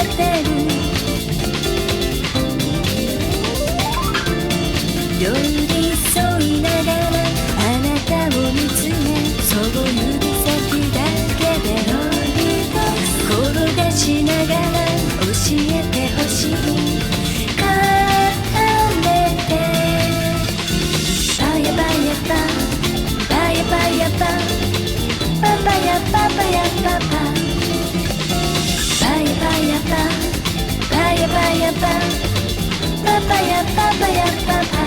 てる寄り添いながらあなたを見つめそう指先だけでロリと転がしながら教えてほしい帰れてパヤパヤパパヤパヤパパパヤパパヤパパパヤパヤパパヤパヤパパパヤパパヤパパ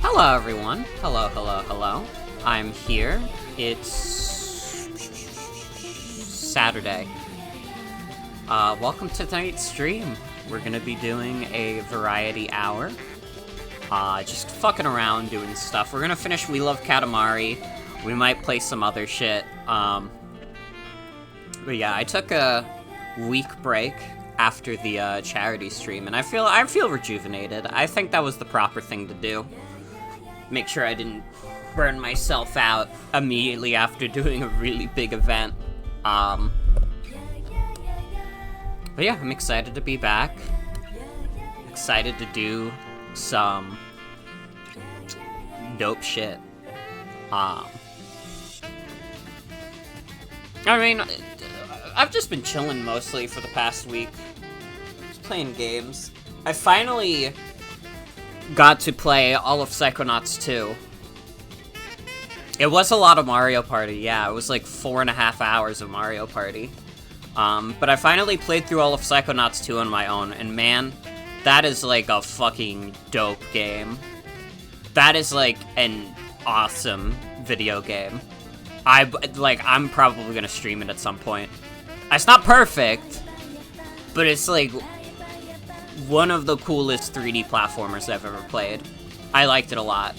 Hello everyone, hello. I'm here. It's Saturday. Welcome to tonight's stream. We're gonna be doing a variety hour. Just fucking around doing stuff. We're gonna finish We Love Katamari. We might play some other shit. But yeah, I took a week break after the charity stream, and I feel rejuvenated. I think that was the proper thing to do. Make sure I didn't burn myself out immediately after doing a really big event. But yeah, I'm excited to be back. Excited to do some dope shit. I mean, I've just been chilling mostly for the past week. Just playing games. I finally got to play all of Psychonauts 2. It was a lot of Mario Party, yeah. It was like 4.5 hours of Mario Party. But I finally played through all of Psychonauts 2 on my own, and man, that is like a fucking dope game. That is like an awesome video game. I'm probably gonna stream it at some point. It's not perfect, but it's like one of the coolest 3D platformers I've ever played. I liked it a lot.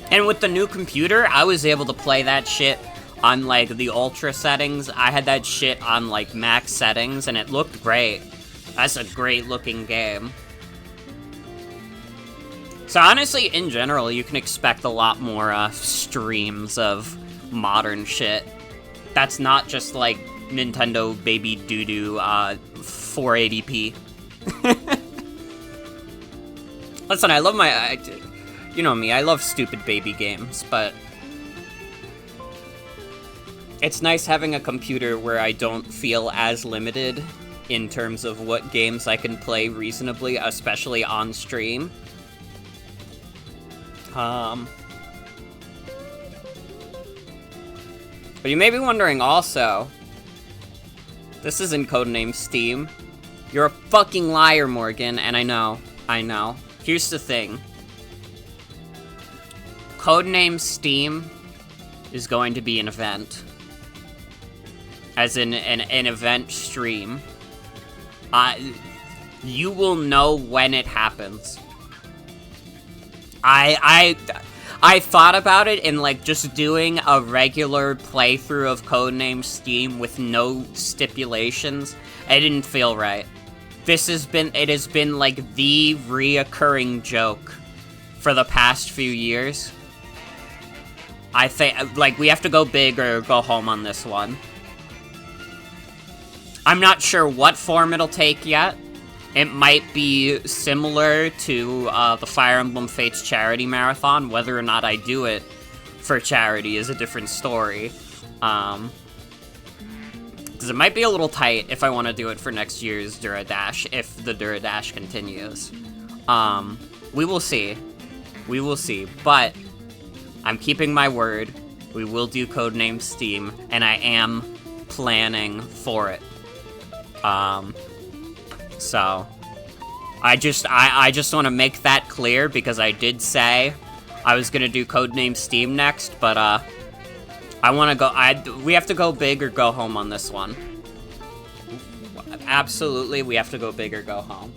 And with the new computer, I was able to play that shit on, like, the ultra settings. I had that shit on, like, max settings, and it looked great. That's a great-looking game. So honestly, in general, you can expect a lot more, streams of modern shit. That's not just, like, Nintendo baby doo-doo, 480p. Listen, I love my... you know me, I love stupid baby games, but... it's nice having a computer where I don't feel as limited in terms of what games I can play reasonably, especially on stream. But you may be wondering also, this isn't Codename Steam. You're a fucking liar, Morgan, and I know. Here's the thing. Codename Steam is going to be an event. As in an event stream. You will know when it happens. I thought about it in, like, just doing a regular playthrough of Codename Steam with no stipulations. It didn't feel right. It has been, like, the reoccurring joke for the past few years. I think, like, we have to go big or go home on this one. I'm not sure what form it'll take yet. It might be similar to the Fire Emblem Fates Charity Marathon. Whether or not I do it for charity is a different story. Because it might be a little tight if I want to do it for next year's Duradash, if the Duradash continues. We will see. We will see. But I'm keeping my word. We will do Codename Steam, and I am planning for it. So, I just want to make that clear, because I did say I was gonna do Codename Steam next, but, I want to go, we have to go big or go home on this one. Absolutely, we have to go big or go home.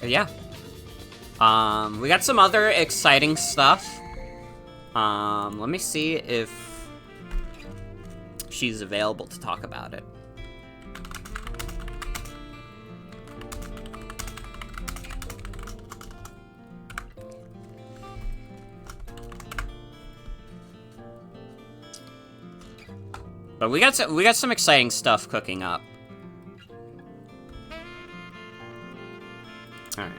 Yeah. We got some other exciting stuff. Let me see if she's available to talk about it. But we got some exciting stuff cooking up. All right.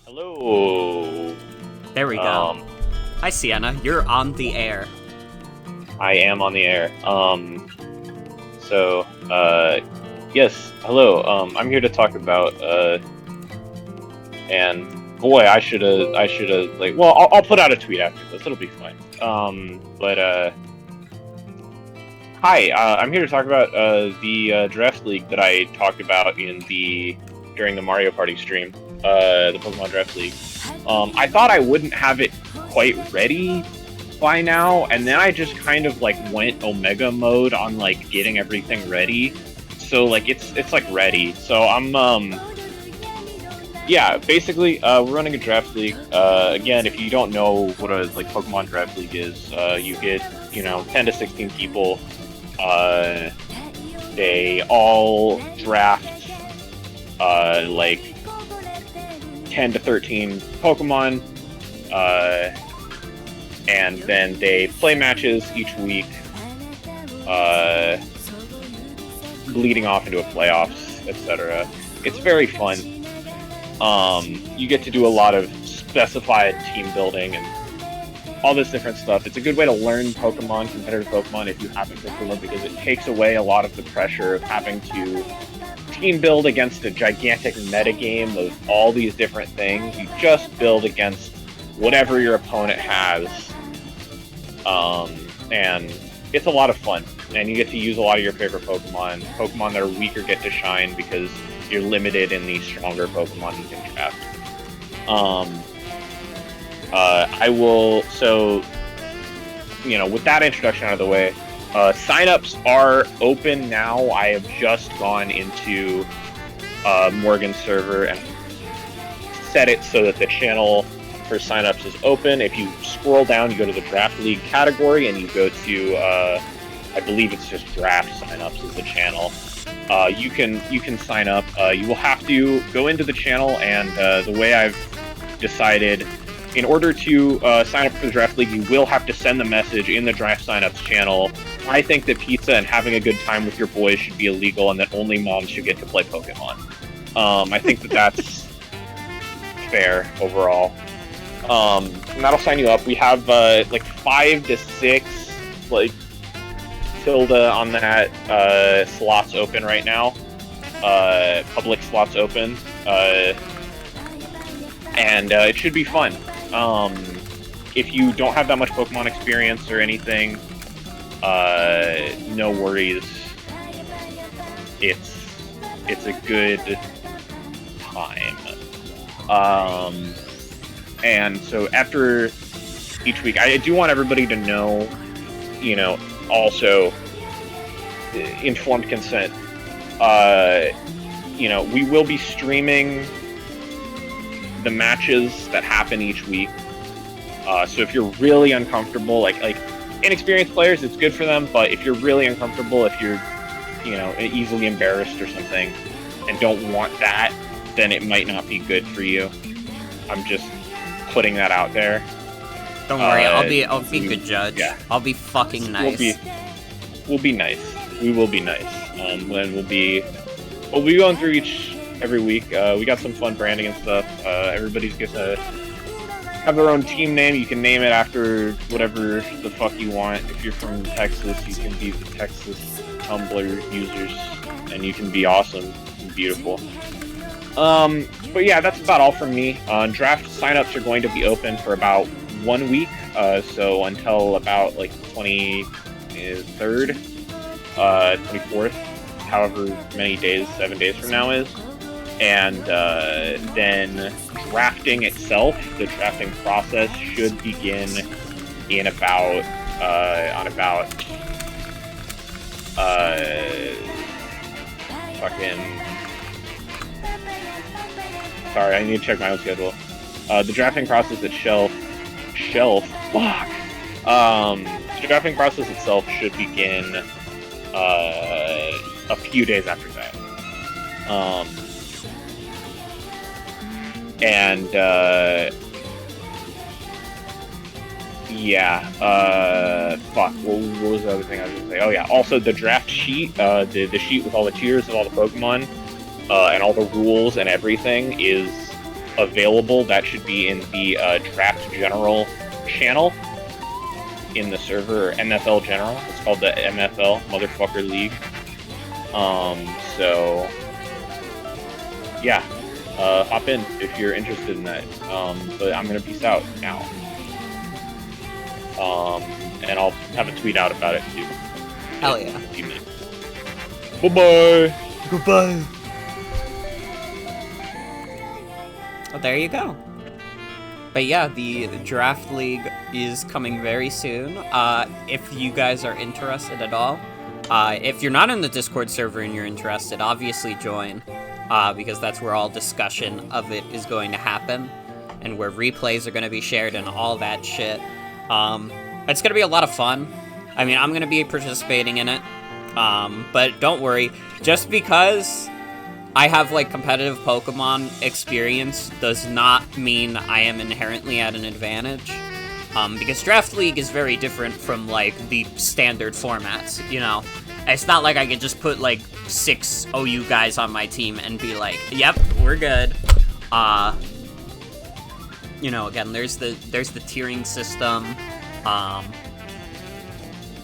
Hello. There we go. Hi, Sienna. You're on the air. I am on the air. Yes. Hello. I'm here to talk about, and boy, I should have, like, well, I'll put out a tweet after this. It'll be fine. Hi. I'm here to talk about, the, Draft League that I talked about during the Mario Party stream. The Pokemon Draft League. I thought I wouldn't have it quite ready by now, and then I just kind of, like, went Omega mode on, like, getting everything ready. So, like, it's like, ready. So, yeah, basically, we're running a Draft League. Again, if you don't know what a, like, Pokemon Draft League is, you get, 10 to 16 people. They all draft, like, 10 to 13 Pokemon, and then they play matches each week, bleeding off into a playoffs, etc. It's very fun. You get to do a lot of specified team building and all this different stuff. It's a good way to learn Pokemon, competitive Pokemon, if you haven't before, because it takes away a lot of the pressure of having to team build against a gigantic metagame of all these different things. You just build against whatever your opponent has, and it's a lot of fun. And you get to use a lot of your favorite Pokemon. Pokemon that are weaker get to shine because you're limited in these stronger Pokemon you can draft. So, with that introduction out of the way, signups are open now. I have just gone into Morgan's server and set it so that the channel for signups is open. If you scroll down, you go to the Draft League category, and you go to, I believe it's just Draft Signups is the channel. You can sign up. You will have to go into the channel, and the way I've decided, in order to sign up for the Draft League, you will have to send the message in the Draft Signups channel. I think that pizza and having a good time with your boys should be illegal, and that only moms should get to play Pokemon. I think that that's fair overall. And that'll sign you up. We have 5 to 6 tilde on that slots open right now. Public slots open. And it should be fun. If you don't have that much Pokemon experience or anything, no worries. It's a good time. And so after each week, I do want everybody to know, also informed consent. We will be streaming the matches that happen each week. So if you're really uncomfortable, like inexperienced players, it's good for them. But if you're really uncomfortable, if you're, easily embarrassed or something, and don't want that, then it might not be good for you. I'm just putting that out there. Don't worry, I'll be a good judge. Yeah. I'll be fucking nice. We'll be nice. We will be nice. We'll be going through every week. We got some fun branding and stuff. Everybody's gets to have their own team name. You can name it after whatever the fuck you want. If you're from Texas, you can be the Texas Tumblr users, and you can be awesome and beautiful. But yeah, that's about all from me. Draft signups are going to be open for about 1 week, so until about 23rd, 24th, however many days, 7 days from now is. And then drafting itself, the drafting process should begin in about, sorry, I need to check my own schedule. The drafting process itself, the drafting process itself should begin a few days after that. What was the other thing I was going to say? Oh yeah, also the draft sheet, the sheet with all the tiers of all the Pokemon, and all the rules and everything is available. That should be in the Draft General channel in the server, MFL General. It's called the MFL, Motherfucker League. So, yeah. Hop in if you're interested in that. But I'm gonna peace out now. And I'll have a tweet out about it too. Hell yeah. In a few minutes. Bye-bye! Goodbye! Well, there you go. But yeah, the Draft League is coming very soon. If you guys are interested at all, if you're not in the Discord server and you're interested, obviously join. Because that's where all discussion of it is going to happen, and where replays are going to be shared and all that shit. It's going to be a lot of fun. I mean, I'm going to be participating in it, but don't worry. Just because I have, competitive Pokemon experience does not mean I am inherently at an advantage. Because Draft League is very different from, the standard formats, It's not like I could just put, 6 OU guys on my team and be like, yep, we're good. You know, again, there's the tiering system.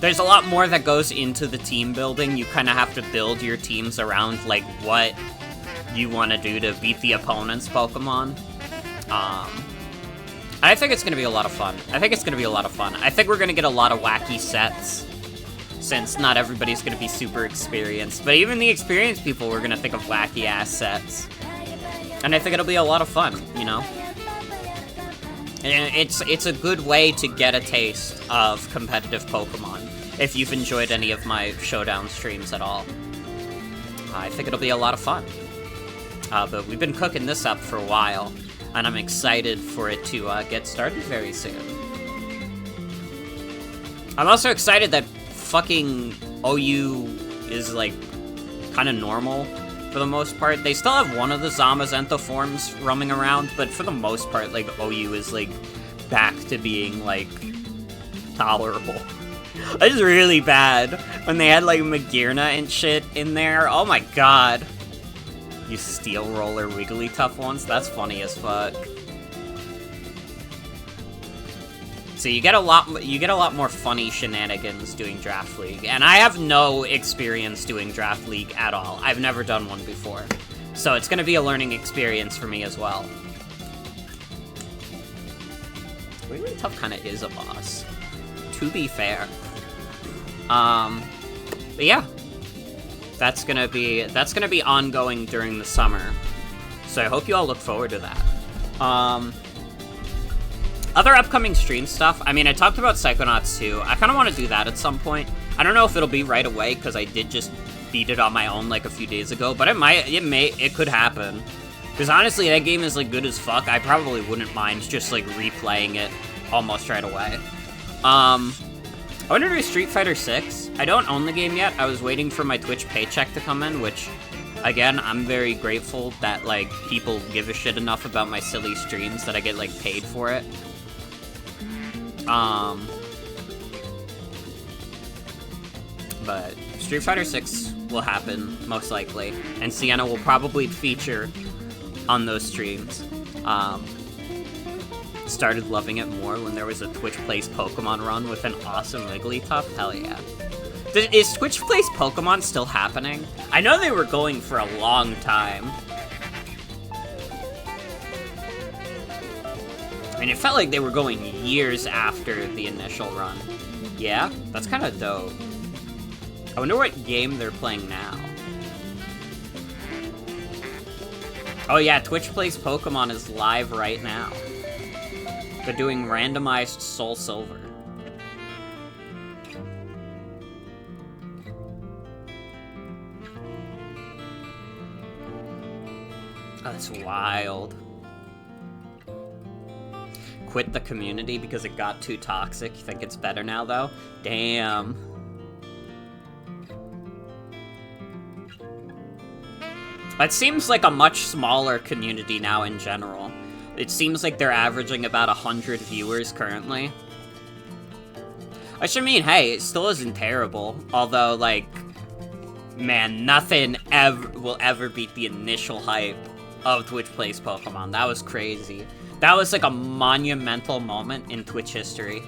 There's a lot more that goes into the team building. You kind of have to build your teams around, like, what you want to do to beat the opponent's Pokemon. I think it's going to be a lot of fun. I think we're going to get a lot of wacky sets, since not everybody's going to be super experienced. But even the experienced people, we're going to think of wacky-ass sets. And I think it'll be a lot of fun, you know? And it's a good way to get a taste of competitive Pokemon, if you've enjoyed any of my Showdown streams at all. I think it'll be a lot of fun. But we've been cooking this up for a while, and I'm excited for it to get started very soon. I'm also excited that fucking OU is, like, kind of normal for the most part. They still have one of the Zamazenta forms roaming around, but for the most part, like, OU is, like, back to being, like, tolerable. It's really bad when they had, like, Magearna and shit in there. Oh my god. You Steel Roller Wigglytuff ones? That's funny as fuck. So you get a lot more funny shenanigans doing Draft League, and I have no experience doing Draft League at all. I've never done one before, so it's gonna be a learning experience for me as well. Wigglytuff kind of is a boss, to be fair. But yeah, that's gonna be ongoing during the summer, so I hope you all look forward to that. Other upcoming stream stuff, I mean, I talked about Psychonauts 2. I kind of want to do that at some point. I don't know if it'll be right away, because I did just beat it on my own, like, a few days ago, but it could happen. Because honestly, that game is, like, good as fuck. I probably wouldn't mind just, like, replaying it almost right away. I want to do Street Fighter 6. I don't own the game yet. I was waiting for my Twitch paycheck to come in, which, again, I'm very grateful that, like, people give a shit enough about my silly streams that I get, like, paid for it. But Street Fighter 6 will happen, most likely, and Sienna will probably feature on those streams. Started loving it more when there was a Twitch Plays Pokemon run with an awesome Wigglytuff. Hell yeah. Is Twitch Plays Pokemon still happening? I know they were going for a long time. I mean, it felt like they were going years after the initial run. Yeah? That's kind of dope. I wonder what game they're playing now. Oh yeah, Twitch Plays Pokemon is live right now. They're doing randomized Soul Silver. Oh, that's wild. Quit the community because it got too toxic. You think it's better now, though? Damn. It seems like a much smaller community now in general. It seems like they're averaging about 100 viewers currently. Which, I mean, hey, it still isn't terrible. Although, like, man, nothing will ever beat the initial hype of Twitch Plays Pokemon. That was crazy. That was like a monumental moment in Twitch history.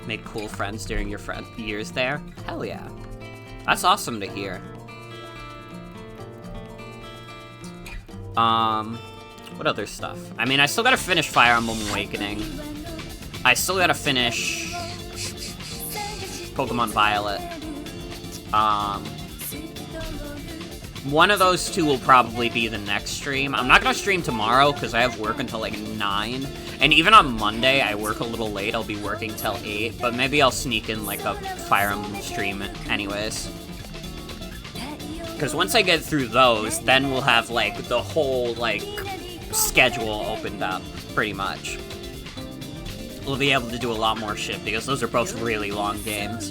Make cool friends during your years there? Hell yeah. That's awesome to hear. What other stuff? I mean, I still gotta finish Fire Emblem Awakening. I still gotta finish Pokemon Violet. One of those two will probably be the next stream. I'm not gonna stream tomorrow because I have work until like 9. And even on Monday, I work a little late. I'll be working till 8. But maybe I'll sneak in like a Fire Emblem stream anyways. Because once I get through those, then we'll have like the whole like schedule opened up, pretty much. We'll be able to do a lot more shit because those are both really long games.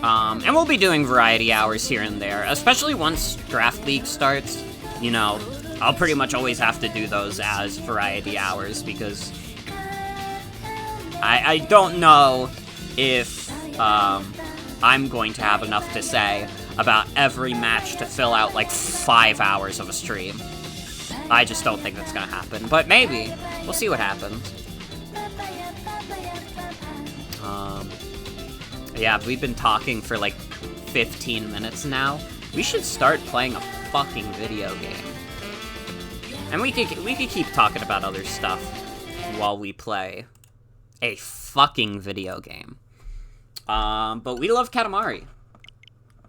And we'll be doing variety hours here and there, especially once Draft League starts. You know, I'll pretty much always have to do those as variety hours because I don't know if I'm going to have enough to say about every match to fill out, like, 5 hours of a stream. I just don't think that's gonna happen, but maybe. We'll see what happens. Yeah, we've been talking for, like, 15 minutes now. We should start playing a fucking video game. And we could keep talking about other stuff while we play a fucking video game. But we love Katamari.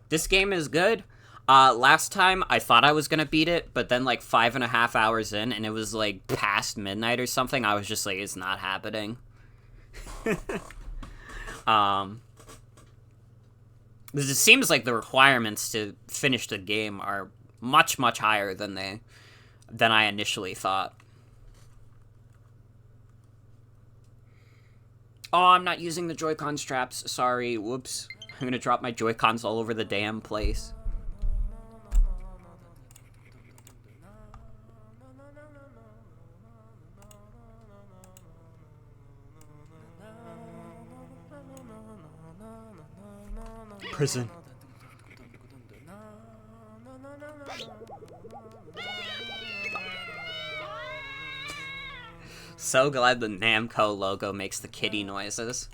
This game is good. Last time, I thought I was gonna beat it, but then, like, 5.5 hours in, and it was, like, past midnight or something, I was just like, it's not happening. It seems like the requirements to finish the game are much, much higher than I initially thought. Oh, I'm not using the Joy-Con straps. Sorry, whoops. I'm gonna drop my Joy-Cons all over the damn place. Prison. So glad the Namco logo makes the kitty noises.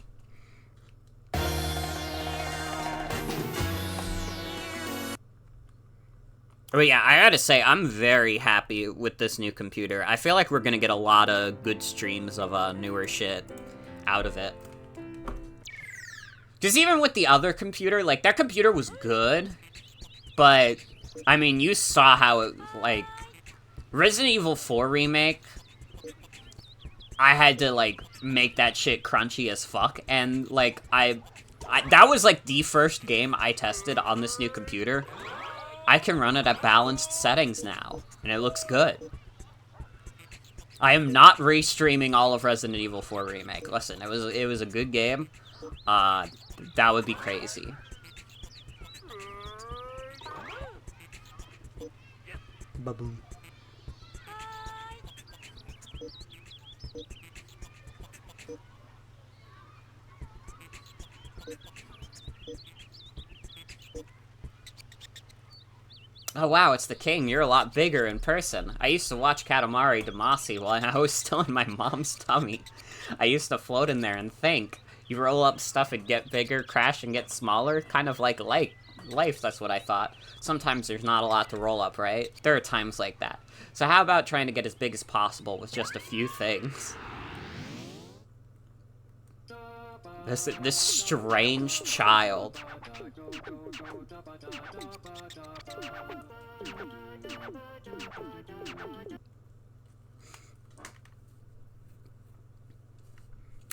But yeah, I gotta say, I'm very happy with this new computer. I feel like we're gonna get a lot of good streams of newer shit out of it. Because even with the other computer, like, that computer was good, but, I mean, you saw how it, like, Resident Evil 4 Remake, I had to, like, make that shit crunchy as fuck, and, like, that was, like, the first game I tested on this new computer. I can run it at balanced settings now, and it looks good. I am not restreaming all of Resident Evil 4 Remake. Listen, it was a good game. That would be crazy. Ba-boom. Oh wow, it's the king. You're a lot bigger in person. I used to watch Katamari Damacy while I was still in my mom's tummy. I used to float in there and think. You roll up stuff and get bigger, crash and get smaller, kind of like life, that's what I thought. Sometimes there's not a lot to roll up, right? There are times like that. So how about trying to get as big as possible with just a few things? This strange child.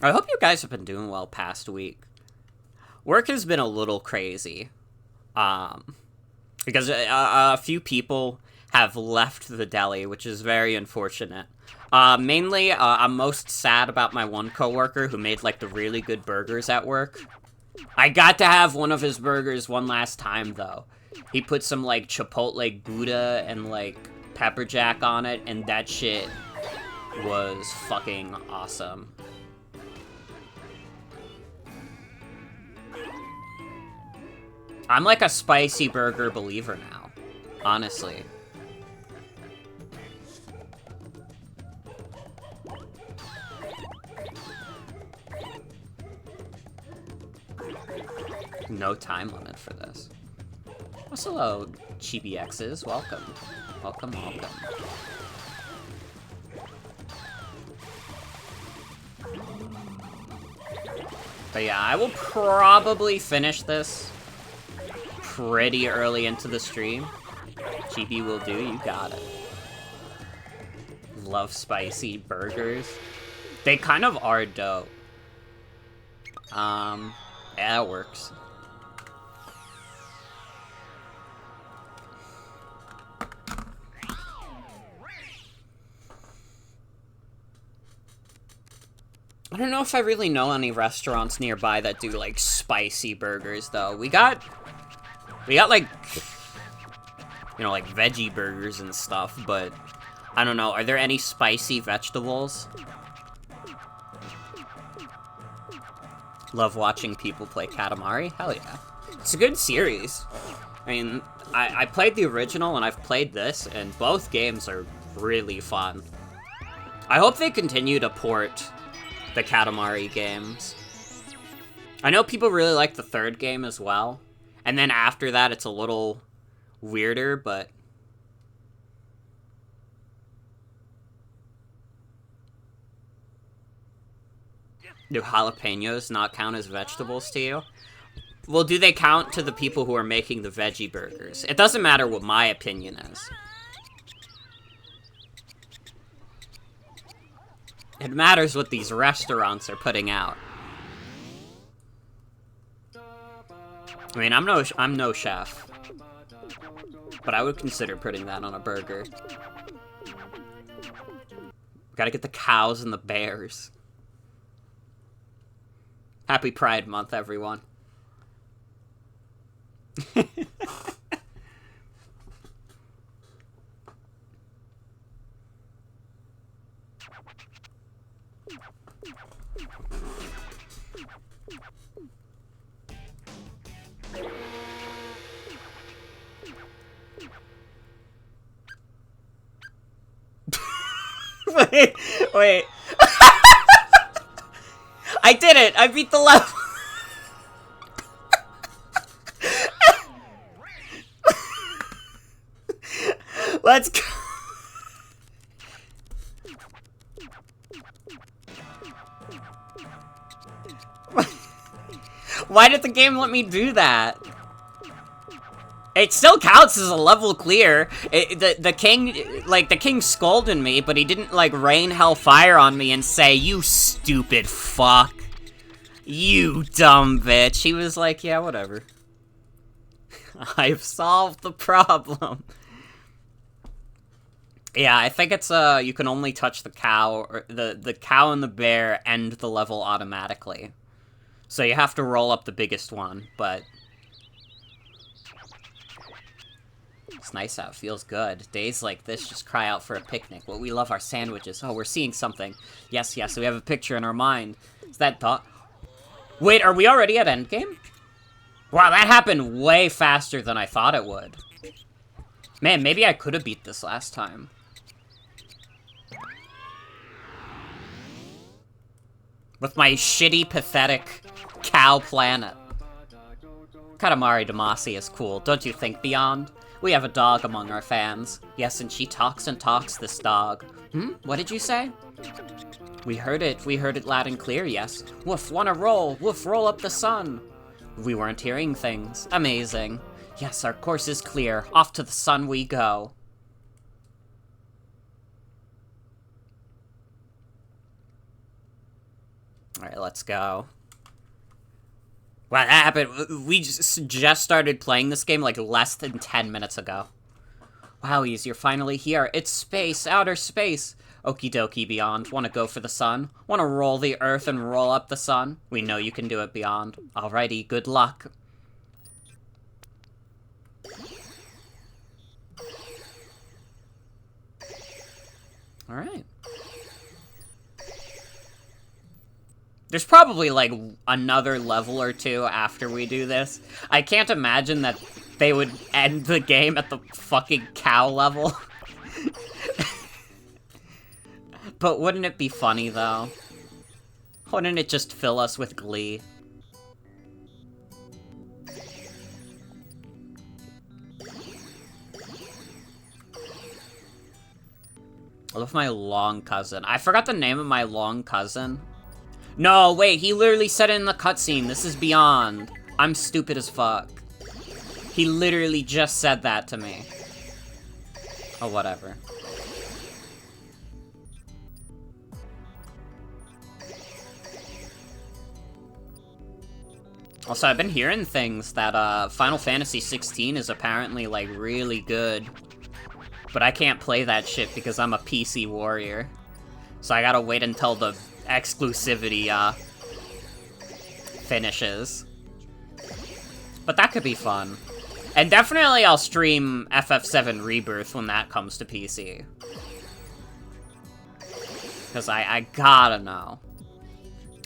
I hope you guys have been doing well past week. Work has been a little crazy. Because a few people have left the deli, which is very unfortunate. Mainly, I'm most sad about my one coworker who made, like, the really good burgers at work. I got to have one of his burgers one last time, though. He put some, like, Chipotle Gouda and, like, pepper jack on it, and that shit was fucking awesome. I'm like a spicy burger believer now, honestly. No time limit for this. Well, hello, Chibi X's. Welcome. Welcome, welcome. But yeah, I will probably finish this pretty early into the stream. GB will do, you got it. Love spicy burgers. They kind of are dope. Yeah, that works. I don't know if I really know any restaurants nearby that do, like, spicy burgers, though. We got, like, you know, like, veggie burgers and stuff, but I don't know. Are there any spicy vegetables? Love watching people play Katamari? Hell yeah. It's a good series. I mean, I played the original and I've played this, and both games are really fun. I hope they continue to port the Katamari games. I know people really like the third game as well, and then after that it's a little weirder, but... Do jalapenos not count as vegetables to you? Well, do they count to the people who are making the veggie burgers? It doesn't matter what my opinion is. It matters what these restaurants are putting out. I mean, I'm no chef, but I would consider putting that on a burger. Gotta get the cows and the bears. Happy Pride Month, everyone. Wait. I did it! I beat the level! Let's go! Why did the game let me do that? It still counts as a level clear. The king scolded me, but he didn't, like, rain hellfire on me and say, "You stupid fuck. You dumb bitch." He was like, "Yeah, whatever. I've solved the problem." Yeah, I think it's, you can only touch the cow, or the cow and the bear end the level automatically. So you have to roll up the biggest one, but... It's nice out, feels good. Days like this just cry out for a picnic. Well, we love our sandwiches. Oh, we're seeing something. Yes, we have a picture in our mind. Is that dog? Wait, are we already at endgame? Wow, that happened way faster than I thought it would. Man, maybe I could have beat this last time. With my shitty, pathetic cow planet. Katamari Damacy is cool, don't you think, Beyond? We have a dog among our fans. Yes, and she talks and talks, this dog. What did you say? We heard it loud and clear, yes. Woof, wanna roll, woof, roll up the sun. We weren't hearing things. Amazing. Yes, our course is clear, off to the sun we go. Alright, let's go. Wow, that happened. We just started playing this game like less than 10 minutes ago. Wowies, you're finally here. It's space, outer space. Okie dokie, Beyond. Wanna go for the sun? Wanna roll the earth and roll up the sun? We know you can do it, Beyond. Alrighty, good luck. Alright. There's probably, like, another level or two after we do this. I can't imagine that they would end the game at the fucking cow level. But wouldn't it be funny, though? Wouldn't it just fill us with glee? I love my long cousin. I forgot the name of my long cousin. No, wait, he literally said it in the cutscene. This is Beyond. I'm stupid as fuck. He literally just said that to me. Oh, whatever. Also, I've been hearing things that, Final Fantasy 16 is apparently, like, really good. But I can't play that shit because I'm a PC warrior. So I gotta wait until the exclusivity, finishes. But that could be fun. And definitely I'll stream FF7 Rebirth when that comes to PC. Because I gotta know.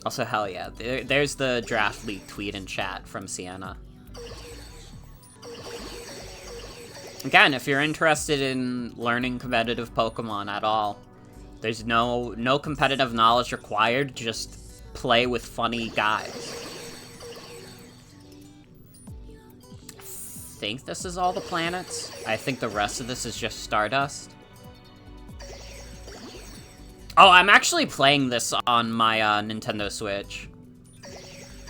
Also, hell yeah. There's the draft league tweet and chat from Sienna. Again, if you're interested in learning competitive Pokemon at all, there's no competitive knowledge required, just play with funny guys. I think this is all the planets. I think the rest of this is just Stardust. Oh, I'm actually playing this on my Nintendo Switch.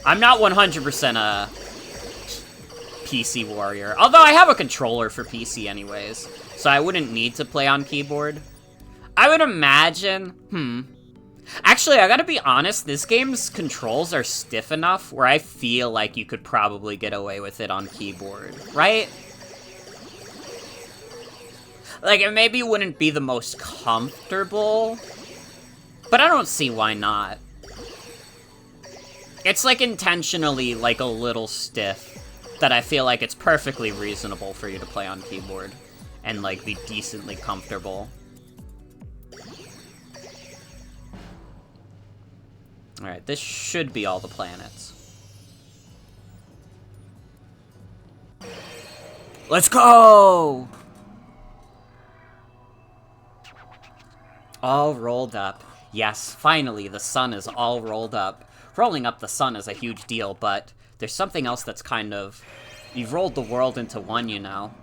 I'm not 100% a PC warrior. Although I have a controller for PC anyways, so I wouldn't need to play on keyboard. I would imagine, Actually, I gotta be honest, this game's controls are stiff enough where I feel like you could probably get away with it on keyboard, right? Like, it maybe wouldn't be the most comfortable, but I don't see why not. It's, like, intentionally, like, a little stiff that I feel like it's perfectly reasonable for you to play on keyboard and, like, be decently comfortable. Alright, this should be all the planets. Let's go! All rolled up. Yes, finally, the sun is all rolled up. Rolling up the sun is a huge deal, but there's something else that's kind of... You've rolled the world into one, you know.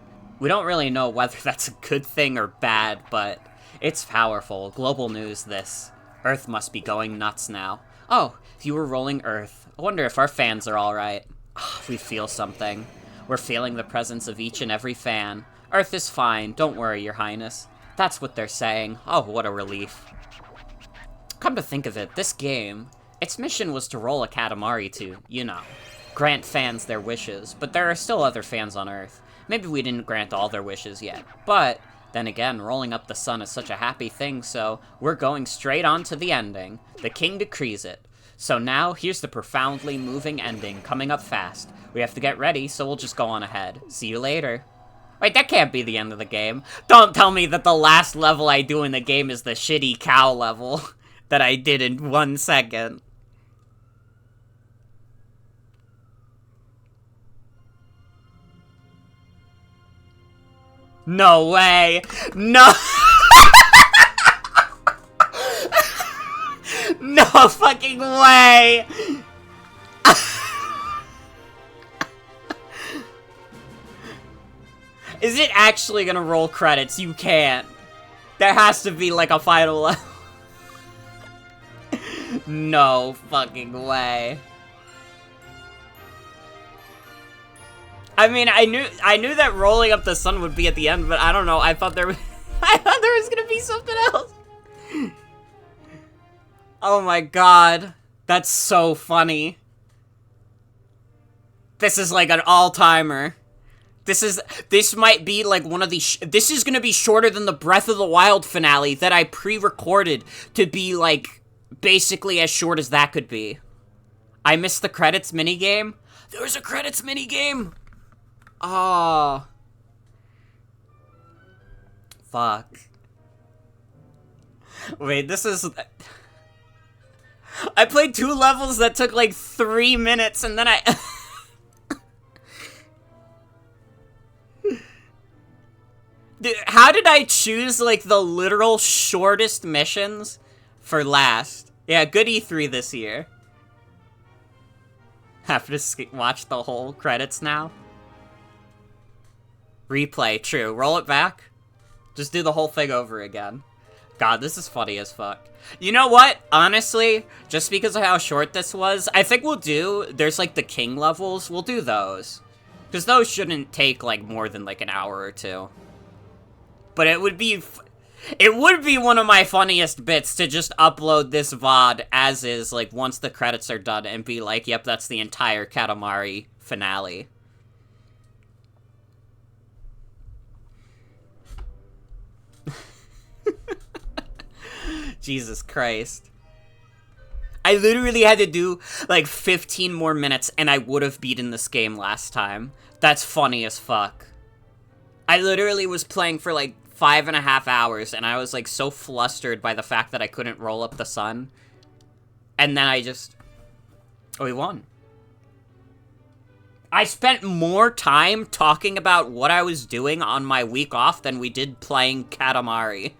We don't really know whether that's a good thing or bad, but it's powerful. Global news, this. Earth must be going nuts now. Oh, you were rolling Earth. I wonder if our fans are alright. We feel something. We're feeling the presence of each and every fan. Earth is fine, don't worry, your highness. That's what they're saying. Oh, what a relief. Come to think of it, this game, its mission was to roll a Katamari to, you know, grant fans their wishes, but there are still other fans on Earth. Maybe we didn't grant all their wishes yet, but then again, rolling up the sun is such a happy thing, so we're going straight on to the ending. The king decrees it. So now, here's the profoundly moving ending coming up fast. We have to get ready, so we'll just go on ahead. See you later. Wait, that can't be the end of the game. Don't tell me that the last level I do in the game is the shitty cow level that I did in 1 second. No way! No! No fucking way! Is it actually gonna roll credits? You can't. There has to be like a final level. No fucking way. I mean, I knew that rolling up the sun would be at the end, but I don't know. I thought there was gonna be something else. Oh my god, that's so funny. This is like an all-timer. This might be like one of the. This is gonna be shorter than the Breath of the Wild finale that I pre-recorded to be like basically as short as that could be. I missed the credits minigame. There was a credits minigame. Oh. Fuck. Wait, this is... I played 2 levels that took like 3 minutes and then I... Dude, how did I choose like the literal shortest missions for last? Yeah, good E3 this year. Have to watch the whole credits now. Replay, true. Roll it back. Just do the whole thing over again. God, this is funny as fuck. You know what? Honestly, just because of how short this was, I think we'll do... There's, like, the king levels. We'll do those. Because those shouldn't take, like, more than, like, an hour or 2. But it would be... It would be one of my funniest bits to just upload this VOD as is, like, once the credits are done and be like, yep, that's the entire Katamari finale. Jesus Christ. I literally had to do, like, 15 more minutes, and I would have beaten this game last time. That's funny as fuck. I literally was playing for, like, 5.5 hours, and I was, like, so flustered by the fact that I couldn't roll up the sun. And then I just... Oh, we won. I spent more time talking about what I was doing on my week off than we did playing Katamari.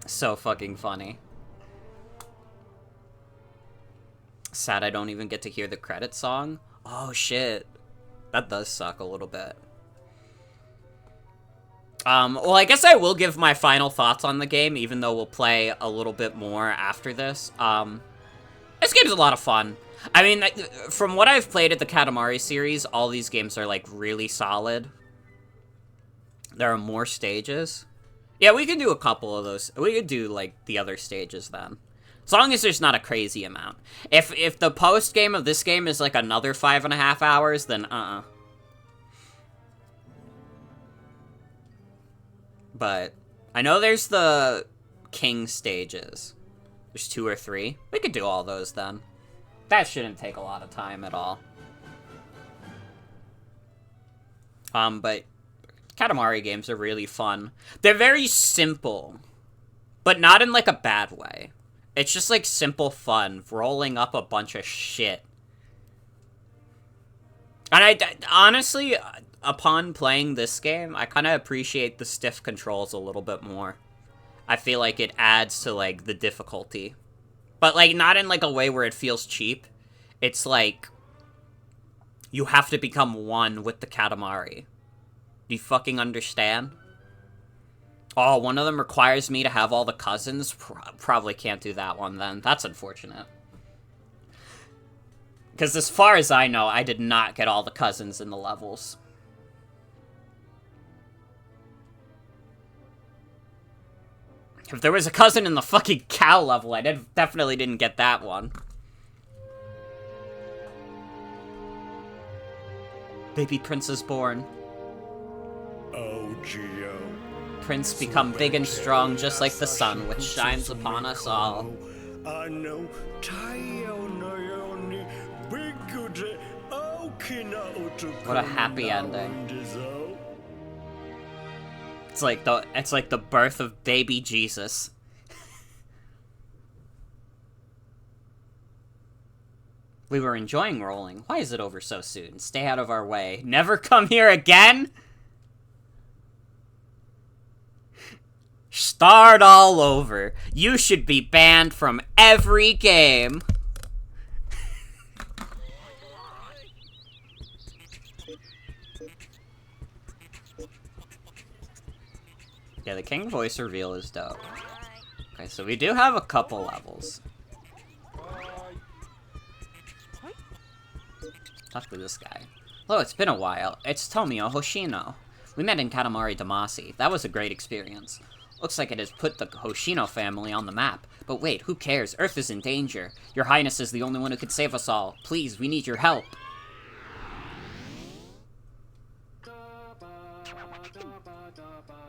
So fucking funny. Sad I don't even get to hear the credit song. Oh shit. That does suck a little bit. Well, I guess I will give my final thoughts on the game, even though we'll play a little bit more after this. This game's a lot of fun. I mean, from what I've played at the Katamari series, all these games are, like, really solid. There are more stages. Yeah, we can do a couple of those. We could do, like, the other stages then. As long as there's not a crazy amount. If the post-game of this game is, like, another 5.5 hours, then But I know there's the king stages. There's 2 or 3. We could do all those then. That shouldn't take a lot of time at all. But Katamari games are really fun. They're very simple, but not in, like, a bad way. It's just, like, simple fun, rolling up a bunch of shit. And honestly, upon playing this game, I kind of appreciate the stiff controls a little bit more. I feel like it adds to, like, the difficulty. But, like, not in, like, a way where it feels cheap. It's like, you have to become one with the Katamari. Do you fucking understand? Oh, one of them requires me to have all the cousins? Probably can't do that one then. That's unfortunate. Because as far as I know, I did not get all the cousins in the levels. If there was a cousin in the fucking cow level, I definitely didn't get that one. Baby prince is born. Oh, Geo. Prince become big and strong, just like the sun, which shines upon us all. What a happy ending. It's like the birth of baby Jesus. We were enjoying rolling. Why is it over so soon? Stay out of our way. Never come here again? Start all over. You should be banned from every game. Yeah, the king voice reveal is dope. Okay, so we do have a couple levels. Talk to this guy. Hello, it's been a while. It's Tomio Hoshino. We met in Katamari Damacy. That was a great experience. Looks like it has put the Hoshino family on the map. But wait, who cares? Earth is in danger. Your Highness is the only one who could save us all. Please, we need your help.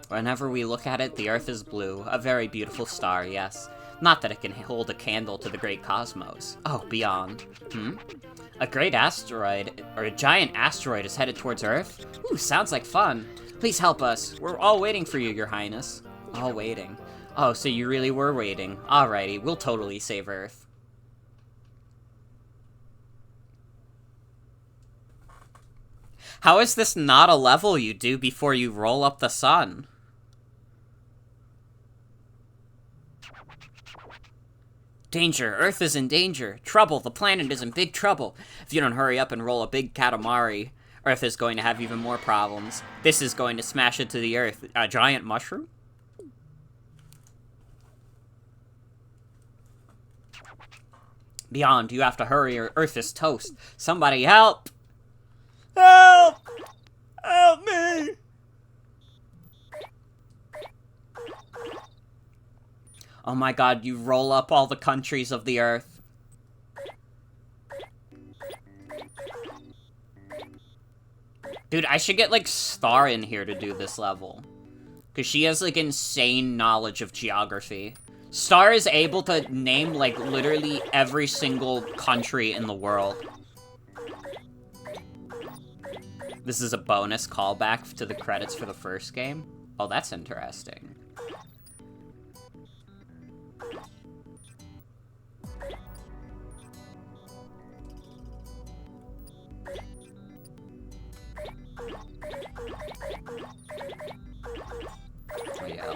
Whenever we look at it, the Earth is blue. A very beautiful star, yes. Not that it can hold a candle to the great cosmos. Oh, beyond. A great asteroid, or a giant asteroid is headed towards Earth? Ooh, sounds like fun. Please help us. We're all waiting for you, Your Highness. All waiting. Oh, so you really were waiting. Alrighty, we'll totally save Earth. How is this not a level you do before you roll up the sun? Danger! Earth is in danger! Trouble! The planet is in big trouble! If you don't hurry up and roll a big Katamari, Earth is going to have even more problems. This is going to smash into the Earth. A giant mushroom? Beyond, you have to hurry or Earth is toast. Somebody help! Help! Help me! Oh my god, you roll up all the countries of the Earth. Dude, I should get, like, Star in here to do this level. Because she has, like, insane knowledge of geography. Star is able to name, like, literally every single country in the world. This is a bonus callback to the credits for the first game. Oh, that's interesting.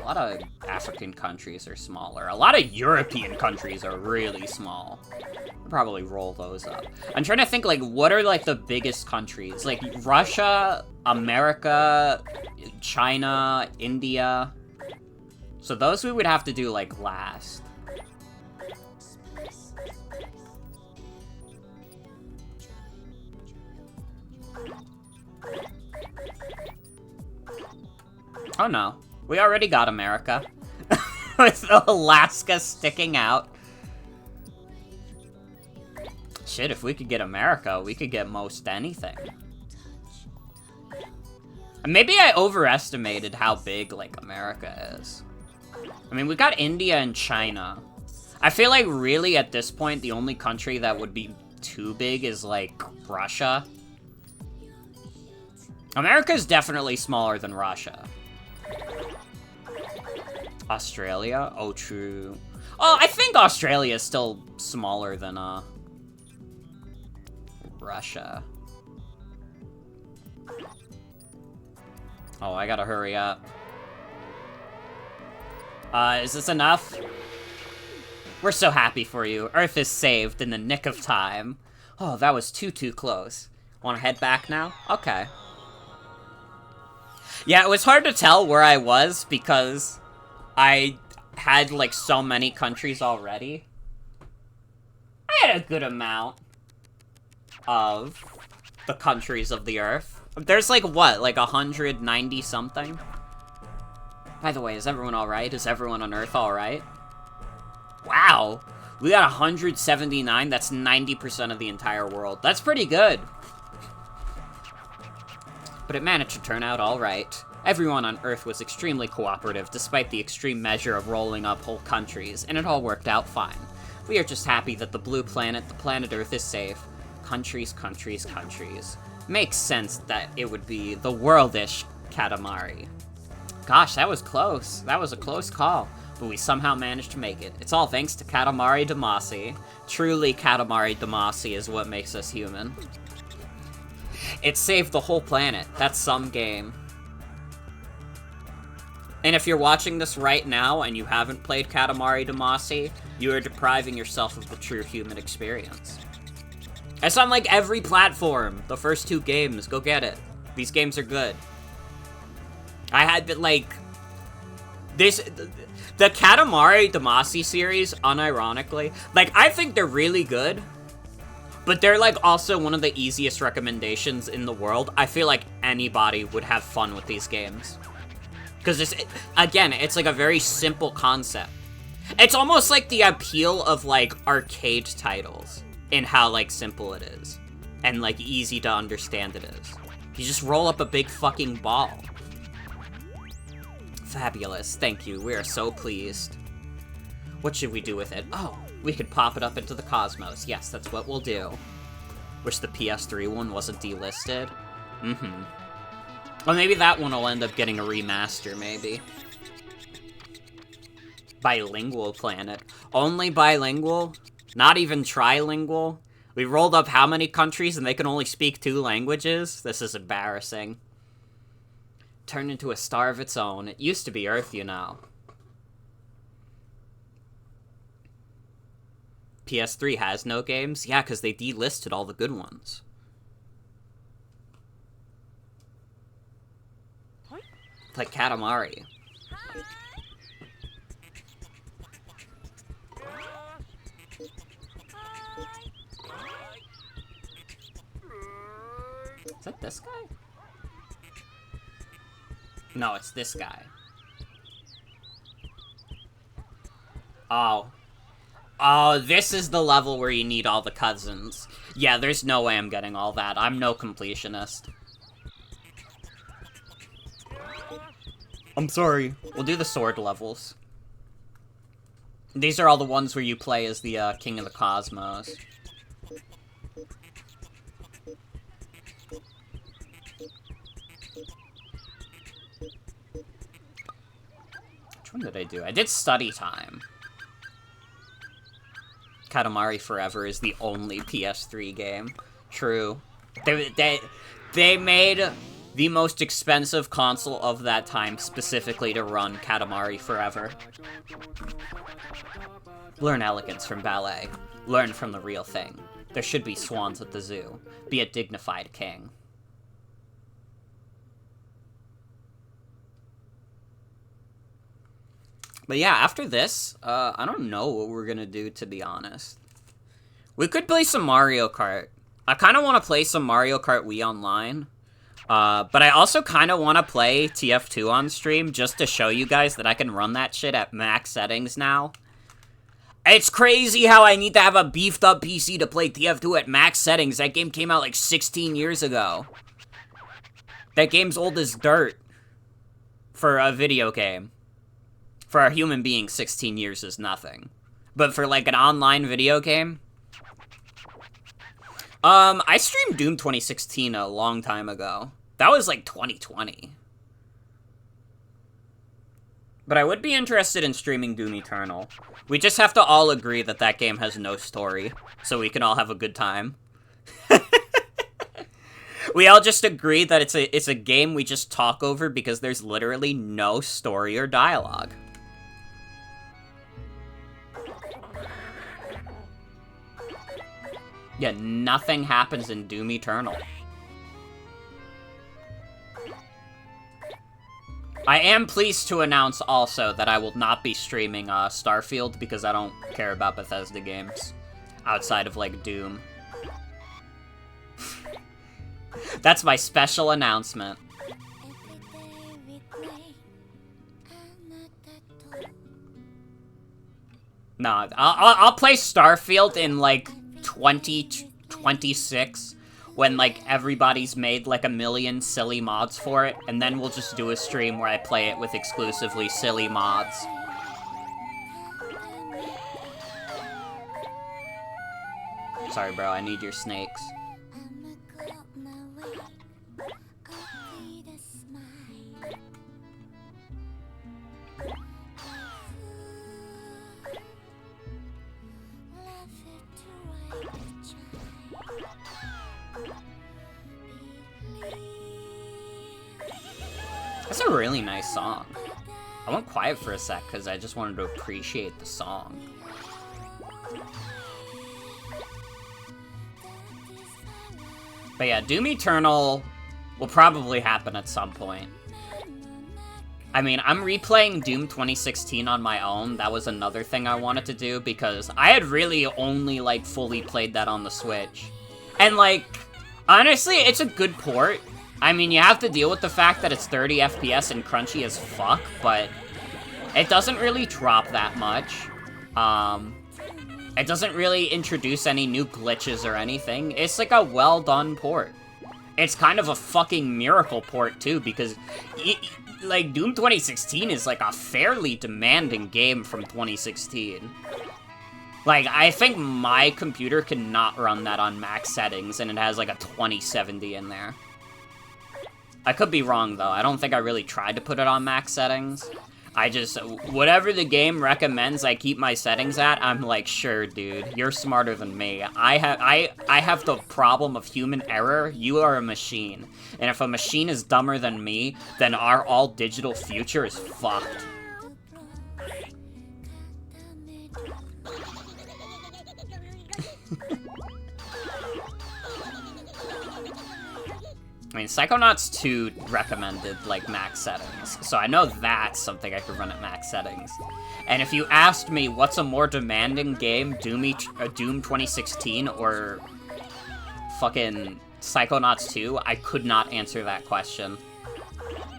lot of African countries are smaller. A lot of European countries are really small. I'll probably roll those up. I'm trying to think, like, what are, like, the biggest countries? Like, Russia, America, China, India. So those we would have to do, like, last. Oh no, we already got America. With Alaska sticking out. Shit, if we could get America, we could get most anything. Maybe I overestimated how big, like, America is. I mean, we got India and China. I feel like really at this point, the only country that would be too big is, like, Russia. America is definitely smaller than Russia. Australia? Oh, true. Oh, I think Australia is still smaller than, Russia. Oh, I gotta hurry up. Is this enough? We're so happy for you. Earth is saved in the nick of time. Oh, that was too close. Wanna head back now? Okay. Yeah, it was hard to tell where I was because I had, like, so many countries already. I had a good amount of the countries of the Earth. There's, like, what? Like, 190 something? By the way, is everyone alright? Is everyone on Earth alright? Wow! We got 179, that's 90% of the entire world. That's pretty good! But it managed to turn out alright. Everyone on Earth was extremely cooperative, despite the extreme measure of rolling up whole countries, and it all worked out fine. We are just happy that the blue planet, the planet Earth, is safe. Countries, countries, countries. Makes sense that it would be the worldish Katamari. Gosh, that was close. That was a close call, but we somehow managed to make it. It's all thanks to Katamari Damacy. Truly, Katamari Damacy is what makes us human. It saved the whole planet. That's some game. And if you're watching this right now and you haven't played Katamari Damacy, you are depriving yourself of the true human experience. It's on, like, every platform. The first 2 games. Go get it. These games are good. I had been, like... The Katamari Damacy series, unironically, like, I think they're really good. But they're, like, also one of the easiest recommendations in the world. I feel like anybody would have fun with these games. Because, again, it's, like, a very simple concept. It's almost like the appeal of, like, arcade titles in how, like, simple it is. And, like, easy to understand it is. You just roll up a big fucking ball. Fabulous. Thank you. We are so pleased. What should we do with it? Oh, we could pop it up into the cosmos. Yes, that's what we'll do. Wish the PS3 one wasn't delisted. Mm-hmm. Well, maybe that one will end up getting a remaster, maybe. Bilingual planet. Only bilingual? Not even trilingual? We rolled up how many countries and they can only speak 2 languages? This is embarrassing. Turned into a star of its own. It used to be Earth, you know. PS3 has no games? Yeah, because they delisted all the good ones. Like Katamari. Is that this guy? No, it's this guy. Oh. Oh, this is the level where you need all the cousins. Yeah, there's no way I'm getting all that. I'm no completionist. I'm sorry. We'll do the sword levels. These are all the ones where you play as the King of the Cosmos. Which one did I do? I did study time. Katamari Forever is the only PS3 game. True. They made the most expensive console of that time specifically to run Katamari forever. Learn elegance from ballet. Learn from the real thing. There should be swans at the zoo. Be a dignified king. But yeah, after this, I don't know what we're gonna do, to be honest. We could play some Mario Kart. I kind of want to play some Mario Kart Wii Online. But I also kind of want to play TF2 on stream just to show you guys that I can run that shit at max settings now. It's crazy how I need to have a beefed up PC to play TF2 at max settings. That game came out like 16 years ago. That game's old as dirt. For a video game. For a human being, 16 years is nothing. But for like an online video game... I streamed Doom 2016 a long time ago. That was like 2020. But I would be interested in streaming Doom Eternal. We just have to all agree that that game has no story, so we can all have a good time. We all just agree that it's a game we just talk over because there's literally no story or dialogue. Yeah, nothing happens in Doom Eternal. I am pleased to announce also that I will not be streaming Starfield because I don't care about Bethesda games outside of, like, Doom. That's my special announcement. No, I'll play Starfield in, like, 2026 when, like, everybody's made, like, 1 million silly mods for it, and then we'll just do a stream where I play it with exclusively silly mods. Sorry, bro, I need your snakes. That's a really nice song. I went quiet for a sec because I just wanted to appreciate the song. But yeah, Doom Eternal will probably happen at some point. I mean, I'm replaying Doom 2016 on my own. That was another thing I wanted to do because I had really only, like, fully played that on the Switch. And, like, honestly, it's a good port. I mean, you have to deal with the fact that it's 30 FPS and crunchy as fuck, but it doesn't really drop that much. It doesn't really introduce any new glitches or anything. It's like a well-done port. It's kind of a fucking miracle port, too, because, like, Doom 2016 is, like, a fairly demanding game from 2016. Like, I think my computer cannot run that on max settings, and it has, like, a 2070 in there. I could be wrong, though. I don't think I really tried to put it on max settings. I just, whatever the game recommends I keep my settings at, I'm like, sure, dude, you're smarter than me. I have the problem of human error. You are a machine. And if a machine is dumber than me, then our all-digital future is fucked. I mean, Psychonauts 2 recommended, like, max settings, so I know that's something I could run at max settings. And if you asked me what's a more demanding game, Doom 2016 or fucking Psychonauts 2, I could not answer that question.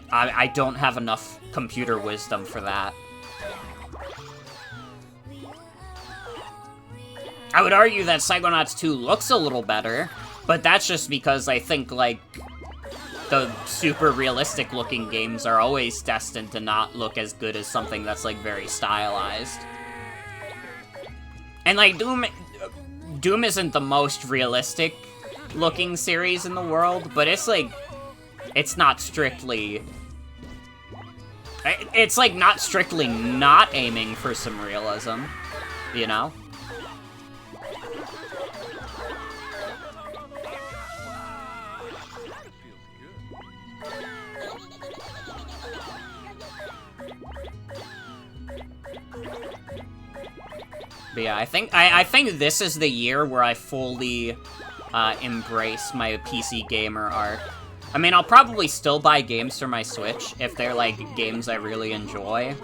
I don't have enough computer wisdom for that. I would argue that Psychonauts 2 looks a little better, but that's just because I think, like, the super realistic looking games are always destined to not look as good as something that's, like, very stylized. And, like, Doom isn't the most realistic looking series in the world, but it's, like, it's not strictly... It's, like, not strictly not aiming for some realism, you know? But yeah, I think this is the year where I fully embrace my PC gamer arc. I mean, I'll probably still buy games for my Switch if they're, like, games I really enjoy.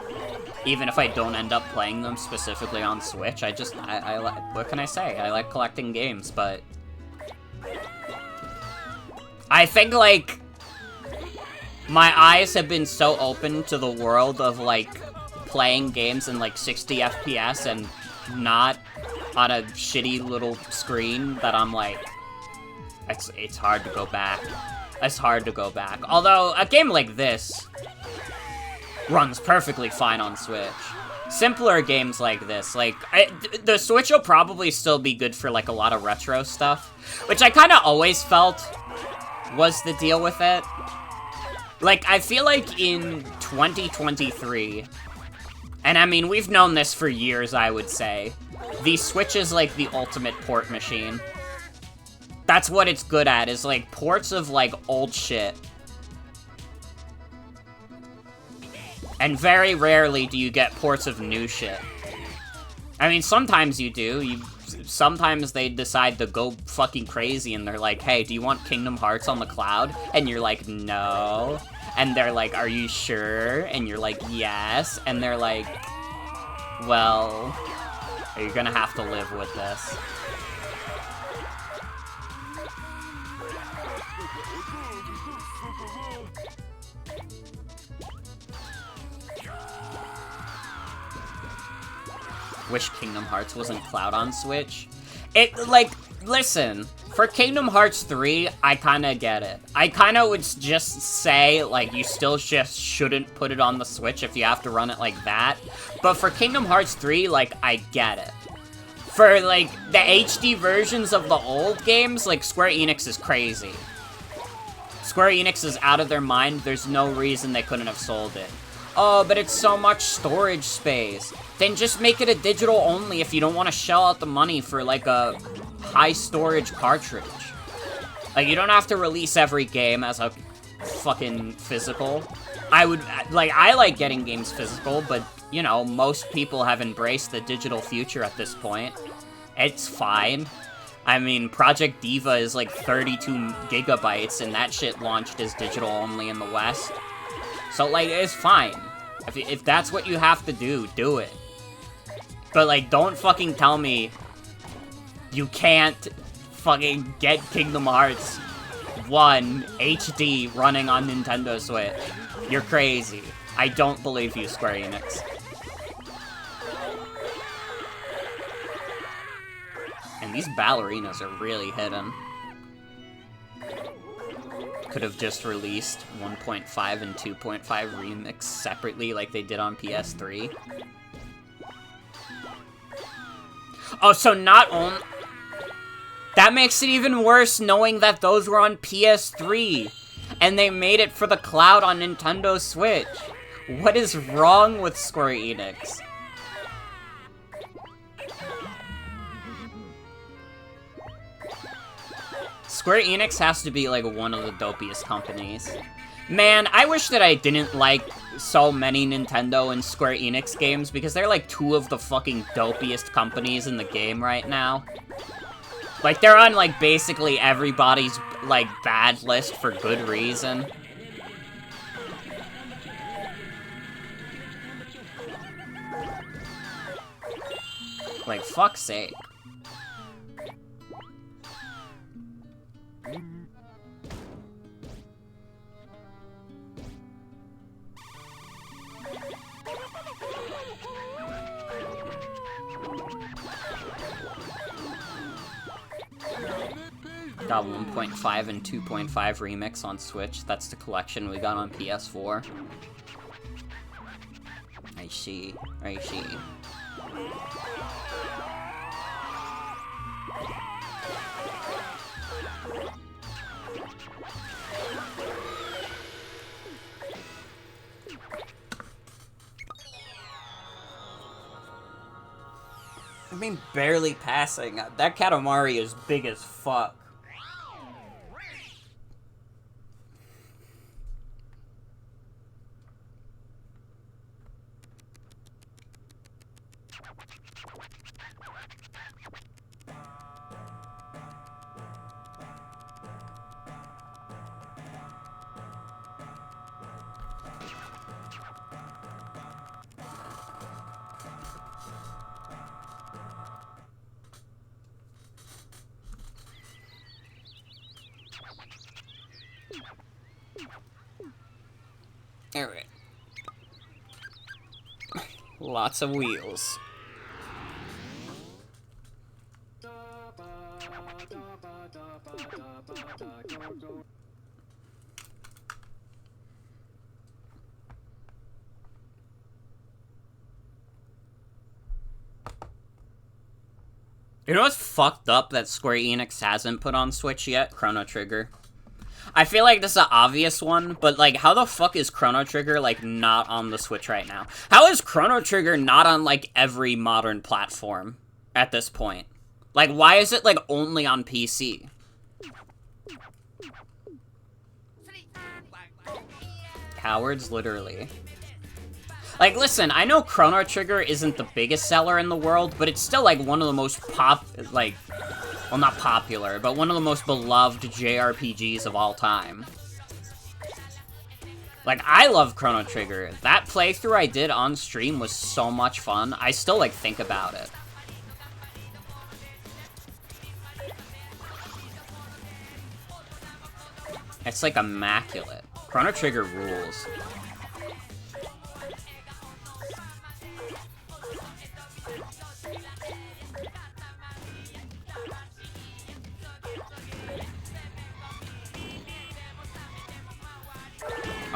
Even if I don't end up playing them specifically on Switch, I what can I say? I like collecting games, but... I think, like... my eyes have been so open to the world of, like, playing games in, like, 60 FPS and not on a shitty little screen that I'm, like... It's hard to go back. It's hard to go back. Although, a game like this runs perfectly fine on Switch. Simpler games like this, like, the Switch will probably still be good for, like, a lot of retro stuff, which I kind of always felt was the deal with it. Like, I feel like in 2023, and I mean, we've known this for years, I would say, the Switch is, like, the ultimate port machine. That's what it's good at, is, like, ports of, like, old shit. And very rarely do you get ports of new shit. I mean, sometimes you do. Sometimes they decide to go fucking crazy and they're like, hey, do you want Kingdom Hearts on the cloud? And you're like, no. And they're like, are you sure? And you're like, yes. And they're like, well, you're gonna have to live with this. Wish Kingdom Hearts wasn't cloud on Switch. Like, listen, for Kingdom Hearts 3, I kinda get it. I kinda would just say, like, you still just shouldn't put it on the Switch if you have to run it like that. But for Kingdom Hearts 3, like, I get it. For, like, the HD versions of the old games, like, Square Enix is crazy. Square Enix is out of their mind. There's no reason they couldn't have sold it. Oh, but it's so much storage space. Then just make it a digital only if you don't want to shell out the money for, like, a high storage cartridge. Like, you don't have to release every game as a fucking physical. I like getting games physical, but, you know, most people have embraced the digital future at this point. It's fine. I mean, Project Diva is, like, 32 gigabytes, and that shit launched as digital only in the West. So, like, it's fine. If that's what you have to do it. But, like, don't fucking tell me you can't fucking get Kingdom Hearts 1 HD running on Nintendo Switch. You're crazy. I don't believe you, Square Enix. And these ballerinas are really hidden. Could have just released 1.5 and 2.5 remix separately like they did on PS3. Oh, so not only... That makes it even worse knowing that those were on PS3. And they made it for the cloud on Nintendo Switch. What is wrong with Square Enix? Square Enix has to be, like, one of the dopiest companies. Man, I wish that I didn't like so many Nintendo and Square Enix games, because they're, like, two of the fucking dopiest companies in the game right now. Like, they're on, like, basically everybody's, like, bad list for good reason. Like, fuck's sake. Got 1.5 and 2.5 remix on Switch. That's the collection we got on PS4. I see. I see. I mean, barely passing. That Katamari is big as fuck. Alright. Lots of wheels. You know what's fucked up that Square Enix hasn't put on Switch yet? Chrono Trigger. I feel like this is an obvious one, but, like, how the fuck is Chrono Trigger, like, not on the Switch right now? How is Chrono Trigger not on, like, every modern platform at this point? Like, why is it, like, only on PC? Cowards, literally. Like, listen, I know Chrono Trigger isn't the biggest seller in the world, but it's still, like, one of the most well, not popular, but one of the most beloved JRPGs of all time. Like, I love Chrono Trigger. That playthrough I did on stream was so much fun. I still, like, think about it. It's, like, immaculate. Chrono Trigger rules.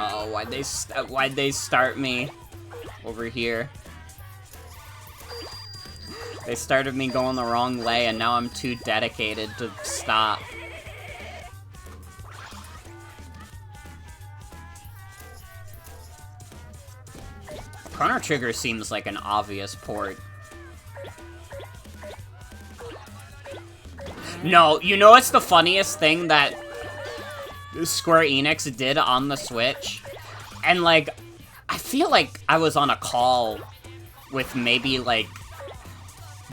Oh, why'd they start me over here? They started me going the wrong way, and now I'm too dedicated to stop. Chrono Trigger seems like an obvious port. No, you know what's the funniest thing that Square Enix did on the Switch? And, like, I feel like I was on a call with maybe, like,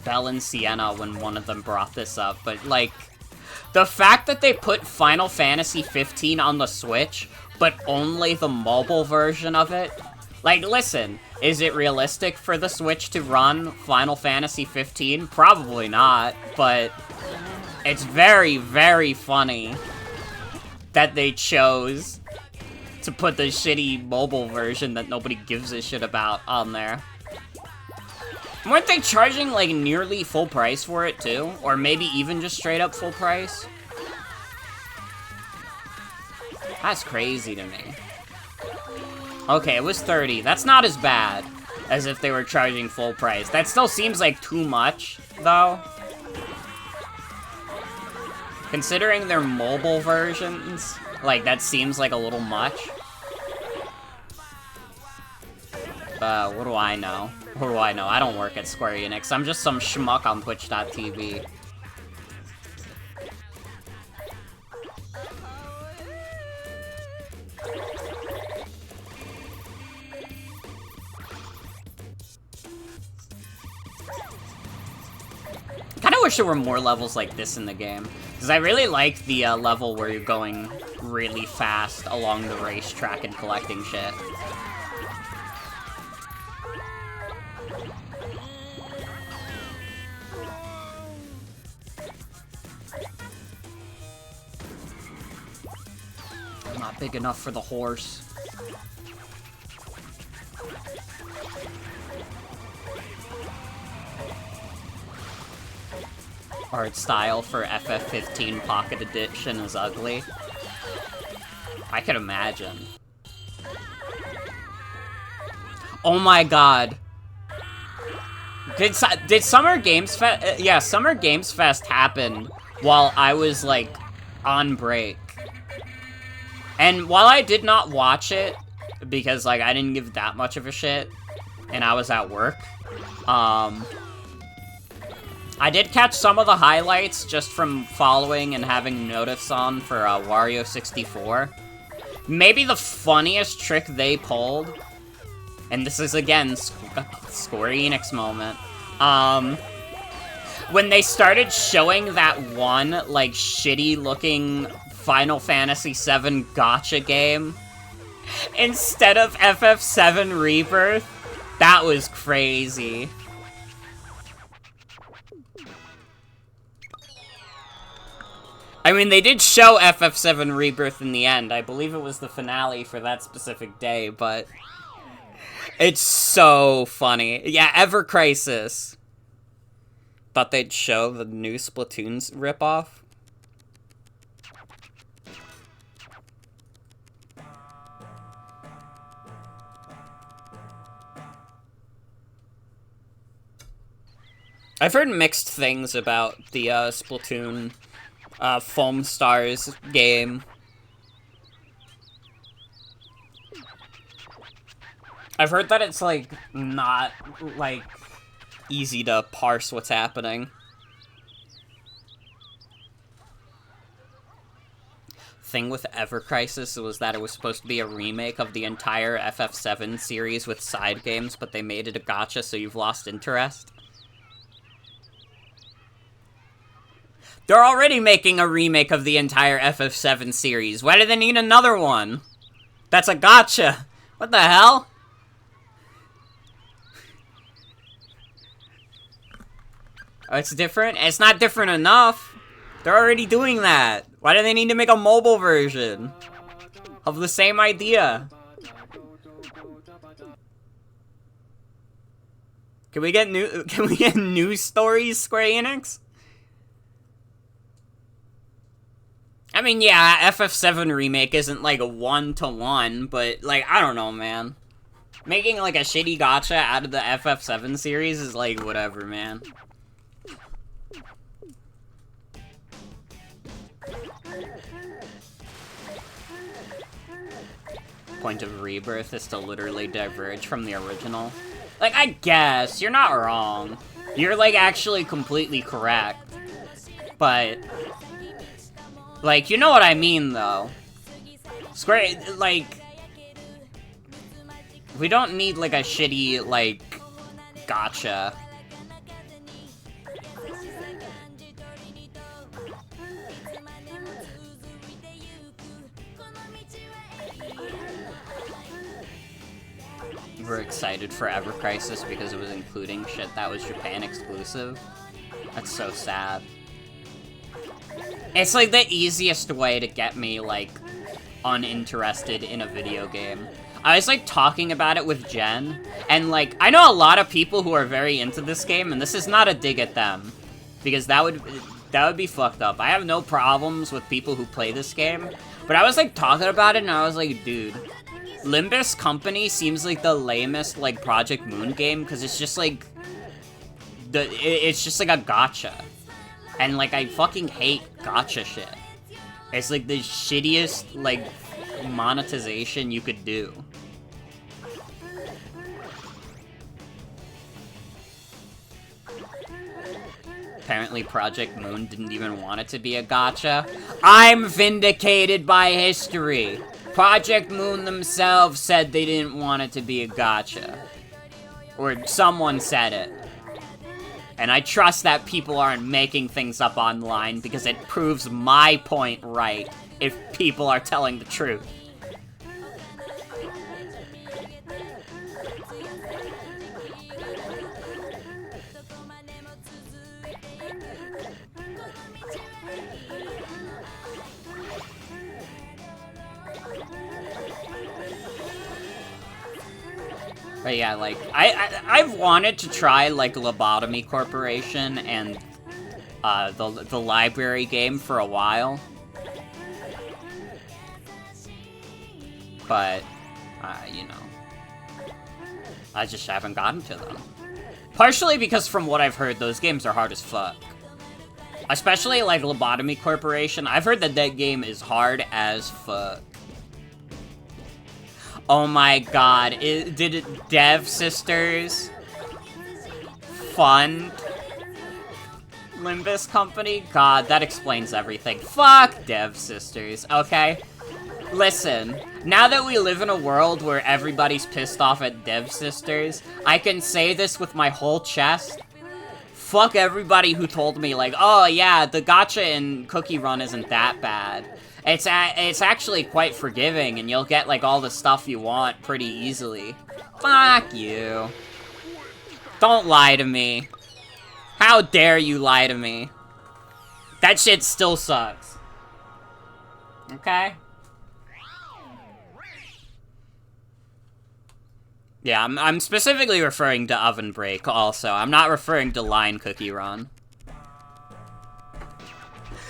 Belle and Sienna when one of them brought this up, but, like, the fact that they put Final Fantasy 15 on the Switch, but only the mobile version of it? Like, listen, is it realistic for the Switch to run Final Fantasy 15? Probably not, but it's very, very funny that they chose to put the shitty mobile version that nobody gives a shit about on there. Weren't they charging, like, nearly full price for it, too? Or maybe even just straight up full price? That's crazy to me. Okay, it was 30. That's not as bad as if they were charging full price. That still seems like too much, though. Considering their mobile versions, like, that seems like a little much. What do I know? What do I know? I don't work at Square Enix. I'm just some schmuck on Twitch.tv. Kinda wish there were more levels like this in the game. Because I really like the level where you're going really fast along the racetrack and collecting shit. I'm not big enough for the horse. Art style for FF15 Pocket Edition is ugly. I could imagine. Oh my god. Did Summer Games Fest? Yeah, Summer Games Fest happened while I was, like, on break. And while I did not watch it, because, like, I didn't give that much of a shit, and I was at work, I did catch some of the highlights just from following and having notice on for Wario 64. Maybe the funniest trick they pulled, and this is again Square Enix moment, when they started showing that one, like, shitty looking Final Fantasy VII gacha game instead of FF7 Rebirth, that was crazy. I mean, they did show FF7 Rebirth in the end. I believe it was the finale for that specific day, but... It's so funny. Yeah, Ever Crisis. Thought they'd show the new Splatoon's ripoff. I've heard mixed things about the Splatoon Foam Stars game. I've heard that it's, like, not, like, easy to parse what's happening. Thing with Ever Crisis was that it was supposed to be a remake of the entire FF7 series with side games, but they made it a gacha, so you've lost interest. They're already making a remake of the entire FF7 series. Why do they need another one? That's a gacha. What the hell? Oh, it's different? It's not different enough. They're already doing that. Why do they need to make a mobile version of the same idea? Can we get news stories, Square Enix? I mean, yeah, FF7 Remake isn't, like, a one-to-one, but, like, I don't know, man. Making, like, a shitty gacha out of the FF7 series is, like, whatever, man. Point of Rebirth is to literally diverge from the original. Like, I guess, you're not wrong. You're, like, actually completely correct. But... like, you know what I mean, though. Square, like... we don't need, like, a shitty, like, gacha. We're excited for Ever Crisis because it was including shit that was Japan exclusive. That's so sad. It's like the easiest way to get me, like, uninterested in a video game. I was, like, talking about it with Jen, and, like, I know a lot of people who are very into this game, and this is not a dig at them, because that would be fucked up. I have no problems with people who play this game, but I was, like, talking about it, and I was like, dude, Limbus Company seems like the lamest, like, Project Moon game, because it's just, like, it's just, like, a gacha. And, like, I fucking hate gacha shit. It's, like, the shittiest, like, monetization you could do. Apparently Project Moon didn't even want it to be a gacha. I'm vindicated by history! Project Moon themselves said they didn't want it to be a gacha. Or someone said it. And I trust that people aren't making things up online because it proves my point right if people are telling the truth. But yeah, like, I've wanted to try, like, Lobotomy Corporation and, the library game for a while. But, you know, I just haven't gotten to them. Partially because from what I've heard, those games are hard as fuck. Especially, like, Lobotomy Corporation. I've heard that that game is hard as fuck. Oh my god, did Dev Sisters fund Limbus Company? God, that explains everything. Fuck Dev Sisters, okay? Listen, now that we live in a world where everybody's pissed off at Dev Sisters, I can say this with my whole chest. Fuck everybody who told me, like, oh yeah, the gacha in Cookie Run isn't that bad. It's actually quite forgiving, and you'll get, like, all the stuff you want pretty easily. Fuck you. Don't lie to me. How dare you lie to me? That shit still sucks. Okay. Yeah, I'm specifically referring to Oven Break also. I'm not referring to Line Cookie Run.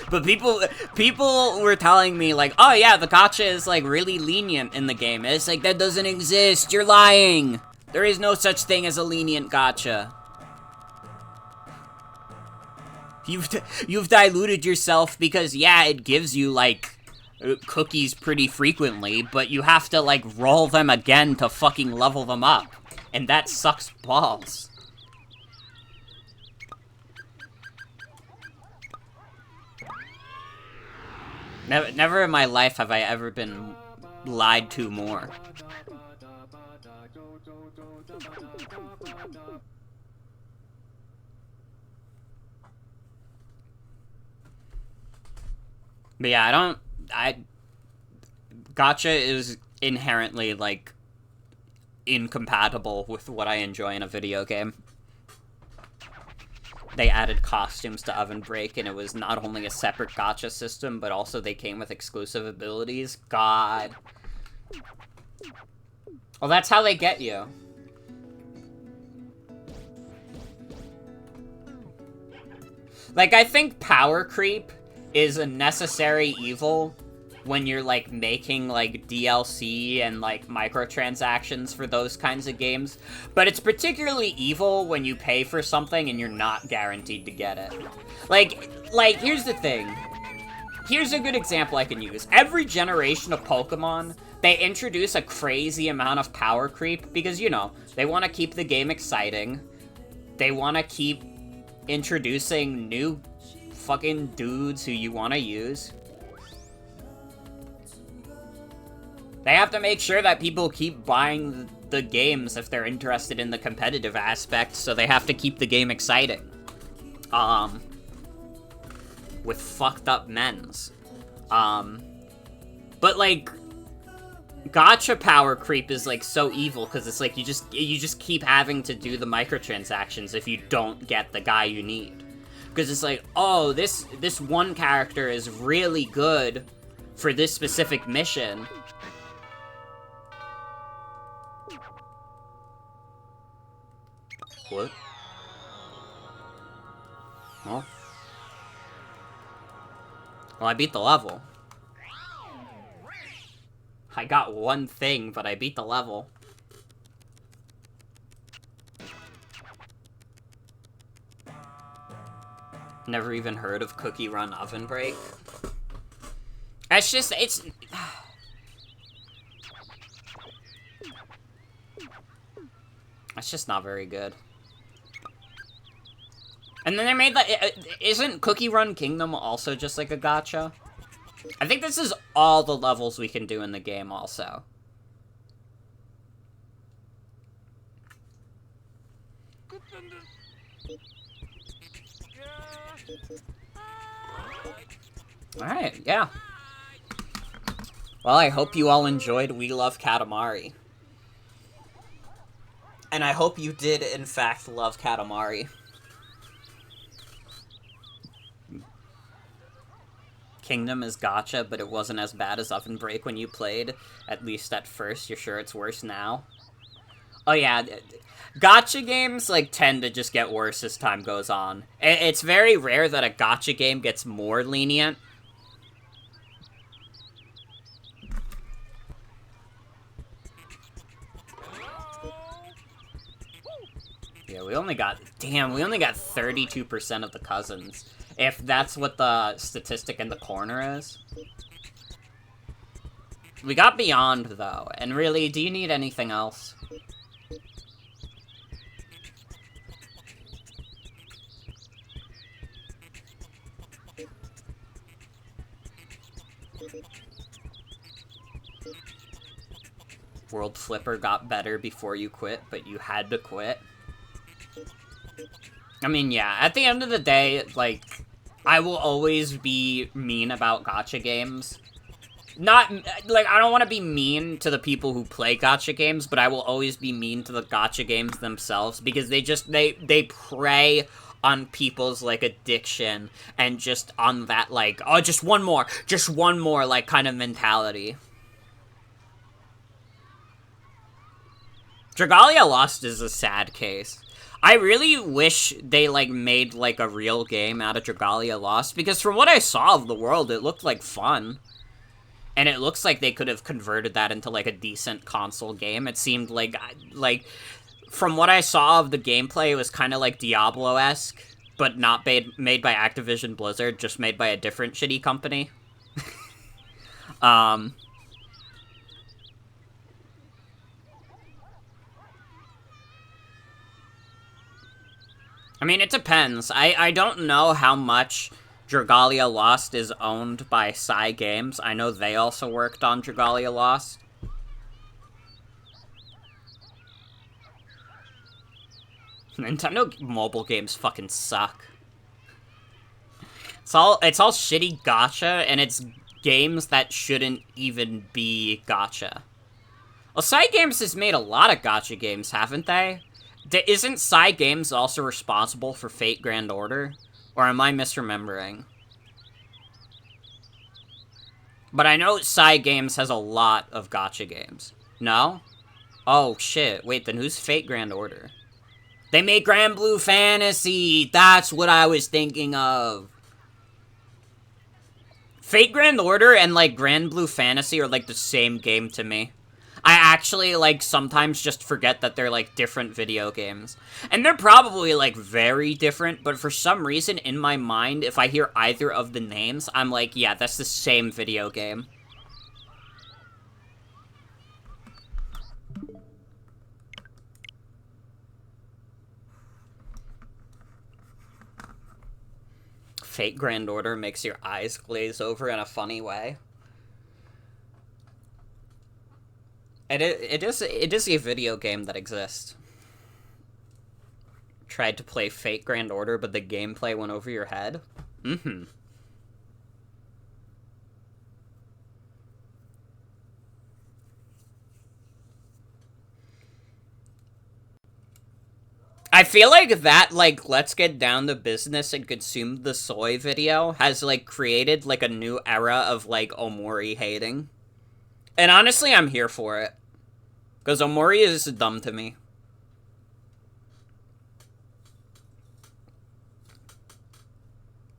But people were telling me, like, oh yeah, the gacha is, like, really lenient in the game. It's like, that doesn't exist. You're lying. There is no such thing as a lenient gacha. You've diluted yourself because, yeah, it gives you, like, cookies pretty frequently, but you have to, like, roll them again to fucking level them up. And that sucks balls. Never in my life have I ever been lied to more. But yeah, gacha is inherently, like, incompatible with what I enjoy in a video game. They added costumes to Oven Break, and it was not only a separate gacha system, but also they came with exclusive abilities. God. Well, that's how they get you. Like, I think power creep is a necessary evil when you're, like, making, like, DLC and, like, microtransactions for those kinds of games. But it's particularly evil when you pay for something and you're not guaranteed to get it. Like, here's the thing. Here's a good example I can use. Every generation of Pokemon, they introduce a crazy amount of power creep because, you know, they want to keep the game exciting. They want to keep introducing new fucking dudes who you want to use. They have to make sure that people keep buying the games if they're interested in the competitive aspect, so they have to keep the game exciting. With fucked up men's. But, like, gacha power creep is, like, so evil, because it's like you just keep having to do the microtransactions if you don't get the guy you need. Because it's like, oh, this one character is really good for this specific mission. What? Oh. Well, I beat the level. I got one thing, but I beat the level. Never even heard of Cookie Run Oven Break. It's just, it's just not very good. And then they made isn't Cookie Run Kingdom also just like a gacha? I think this is all the levels we can do in the game also. Alright, yeah. Well, I hope you all enjoyed We Love Katamari. And I hope you did, in fact, love Katamari. Kingdom is gacha, but it wasn't as bad as Oven Break when you played. At least at first. You're sure it's worse now? Oh yeah, gacha games, like, tend to just get worse as time goes on. It's very rare that a gacha game gets more lenient. Yeah, we only got 32% of the cousins. If that's what the statistic in the corner is. We got beyond, though. And really, do you need anything else? World Flipper got better before you quit, but you had to quit. I mean, yeah, at the end of the day, like, I will always be mean about gacha games. Not, like, I don't want to be mean to the people who play gacha games, but I will always be mean to the gacha games themselves, because they prey on people's, like, addiction and just on that, like, oh, just one more, like, kind of mentality. Dragalia Lost is a sad case. I really wish they, like, made, like, a real game out of Dragalia Lost, because from what I saw of the world, it looked like fun. And it looks like they could have converted that into, like, a decent console game. It seemed like, from what I saw of the gameplay, it was kind of like Diablo-esque, but not made by Activision Blizzard, just made by a different shitty company. I mean, it depends. I don't know how much Dragalia Lost is owned by Psy Games. I know they also worked on Dragalia Lost. Nintendo mobile games fucking suck. It's all shitty gacha, and it's games that shouldn't even be gacha. Well, Psy Games has made a lot of gacha games, haven't they? Isn't Psy Games also responsible for Fate Grand Order? Or am I misremembering? But I know Psy Games has a lot of gacha games. No? Oh, shit. Wait, then who's Fate Grand Order? They made Grand Blue Fantasy! That's what I was thinking of! Fate Grand Order and, like, Grand Blue Fantasy are, like, the same game to me. I actually, like, sometimes just forget that they're, like, different video games. And they're probably, like, very different, but for some reason, in my mind, if I hear either of the names, I'm like, yeah, that's the same video game. Fate Grand Order makes your eyes glaze over in a funny way. It is a video game that exists. Tried to play Fate Grand Order, but the gameplay went over your head? Mm-hmm. I feel like that, like, let's get down to business and consume the soy video has, like, created, like, a new era of, like, Omori hating. And honestly, I'm here for it. Because Omori is dumb to me.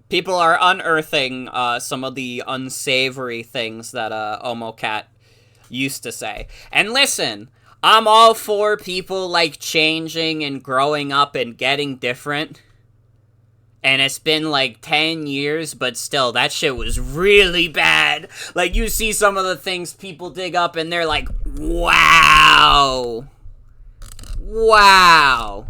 People are unearthing some of the unsavory things that Omocat used to say. And listen, I'm all for people, like, changing and growing up and getting different. And it's been, like, 10 years, but still, that shit was really bad. Like, you see some of the things people dig up, and they're like, wow. Wow.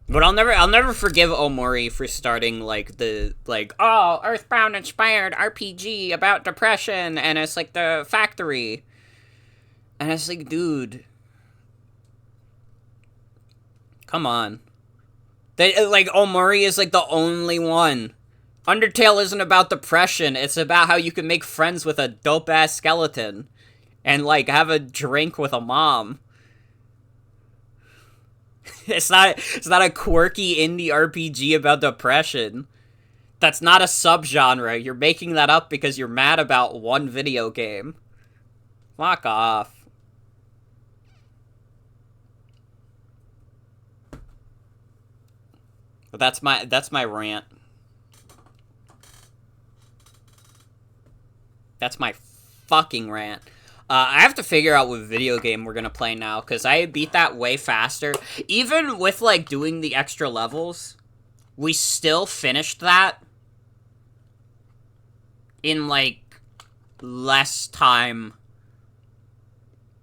But I'll never forgive Omori for starting, like, oh, Earthbound inspired RPG about depression, and it's, like, the factory. And it's like, dude. Come on. Like, Omori is, like, the only one. Undertale isn't about depression, it's about how you can make friends with a dope-ass skeleton. And, like, have a drink with a mom. It's not a quirky indie RPG about depression. That's not a subgenre. You're making that up because you're mad about one video game. Fuck off. But that's my rant. That's my fucking rant. I have to figure out what video game we're gonna play now, because I beat that way faster. Even with, like, doing the extra levels, we still finished that in, like, less time.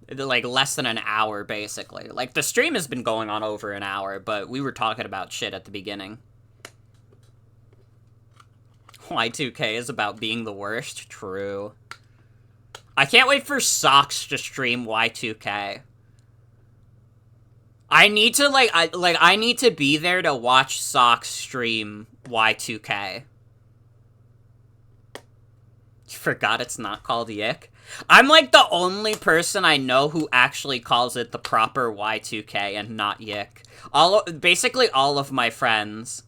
Like, less than an hour, basically. Like, the stream has been going on over an hour, but we were talking about shit at the beginning. Y2K is about being the worst. True. I can't wait for Socks to stream Y2K. I need to, I need to be there to watch Socks stream Y2K. forgot it's not called Yick. I'm like the only person I know who actually calls it the proper Y2K and not Yick. Basically all of my friends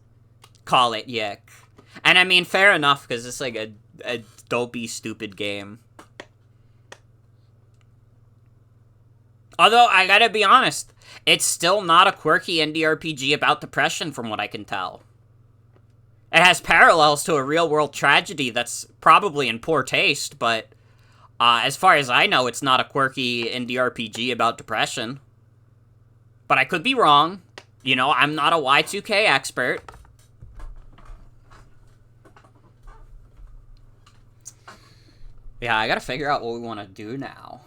call it Yick. And I mean, fair enough, because it's like a dopey, stupid game. Although, I gotta be honest, it's still not a quirky indie RPG about depression from what I can tell. It has parallels to a real-world tragedy that's probably in poor taste, but as far as I know, it's not a quirky indie RPG about depression. But I could be wrong. You know, I'm not a Y2K expert. Yeah, I gotta figure out what we want to do now.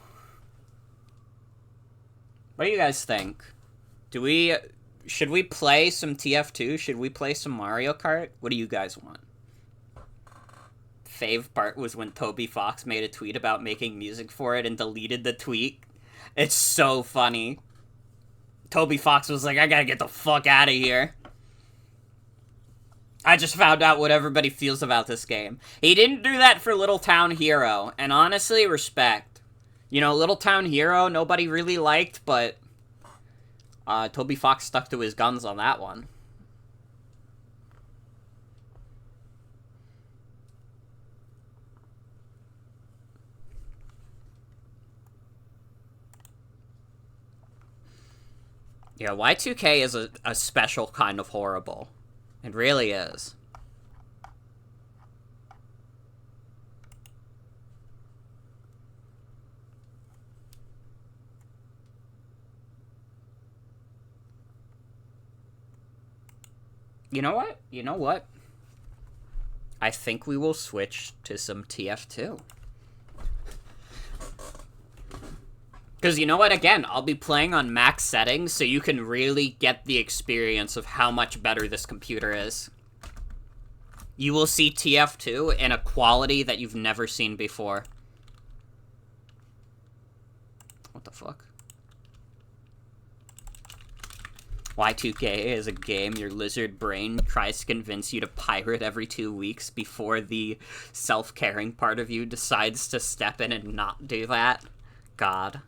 What do you guys think? Should we play some TF2? Should we play some Mario Kart? What do you guys want? Fave part was when Toby Fox made a tweet about making music for it and deleted the tweet. It's so funny. Toby Fox was like, I gotta get the fuck out of here. I just found out what everybody feels about this game. He didn't do that for Little Town Hero, and honestly, respect. You know, Little Town Hero, nobody really liked, but Toby Fox stuck to his guns on that one. Yeah, Y2K is a special kind of horrible. It really is. You know what? You know what? I think we will switch to some TF2. Because you know what? Again, I'll be playing on max settings, so you can really get the experience of how much better this computer is. You will see TF2 in a quality that you've never seen before. What the fuck? Y2K is a game your lizard brain tries to convince you to pirate every 2 weeks before the self-caring part of you decides to step in and not do that. God.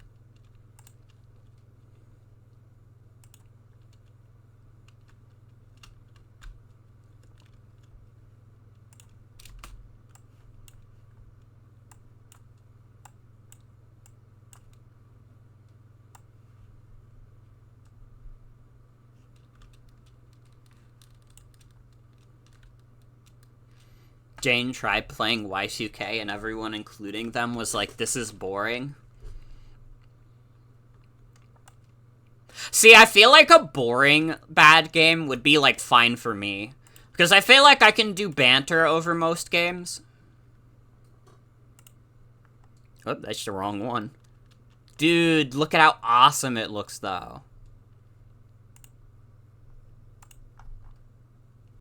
Jane tried playing Y2K and everyone, including them, was like, this is boring. See, I feel like a boring bad game would be, like, fine for me. Because I feel like I can do banter over most games. Oh, that's the wrong one. Dude, look at how awesome it looks, though.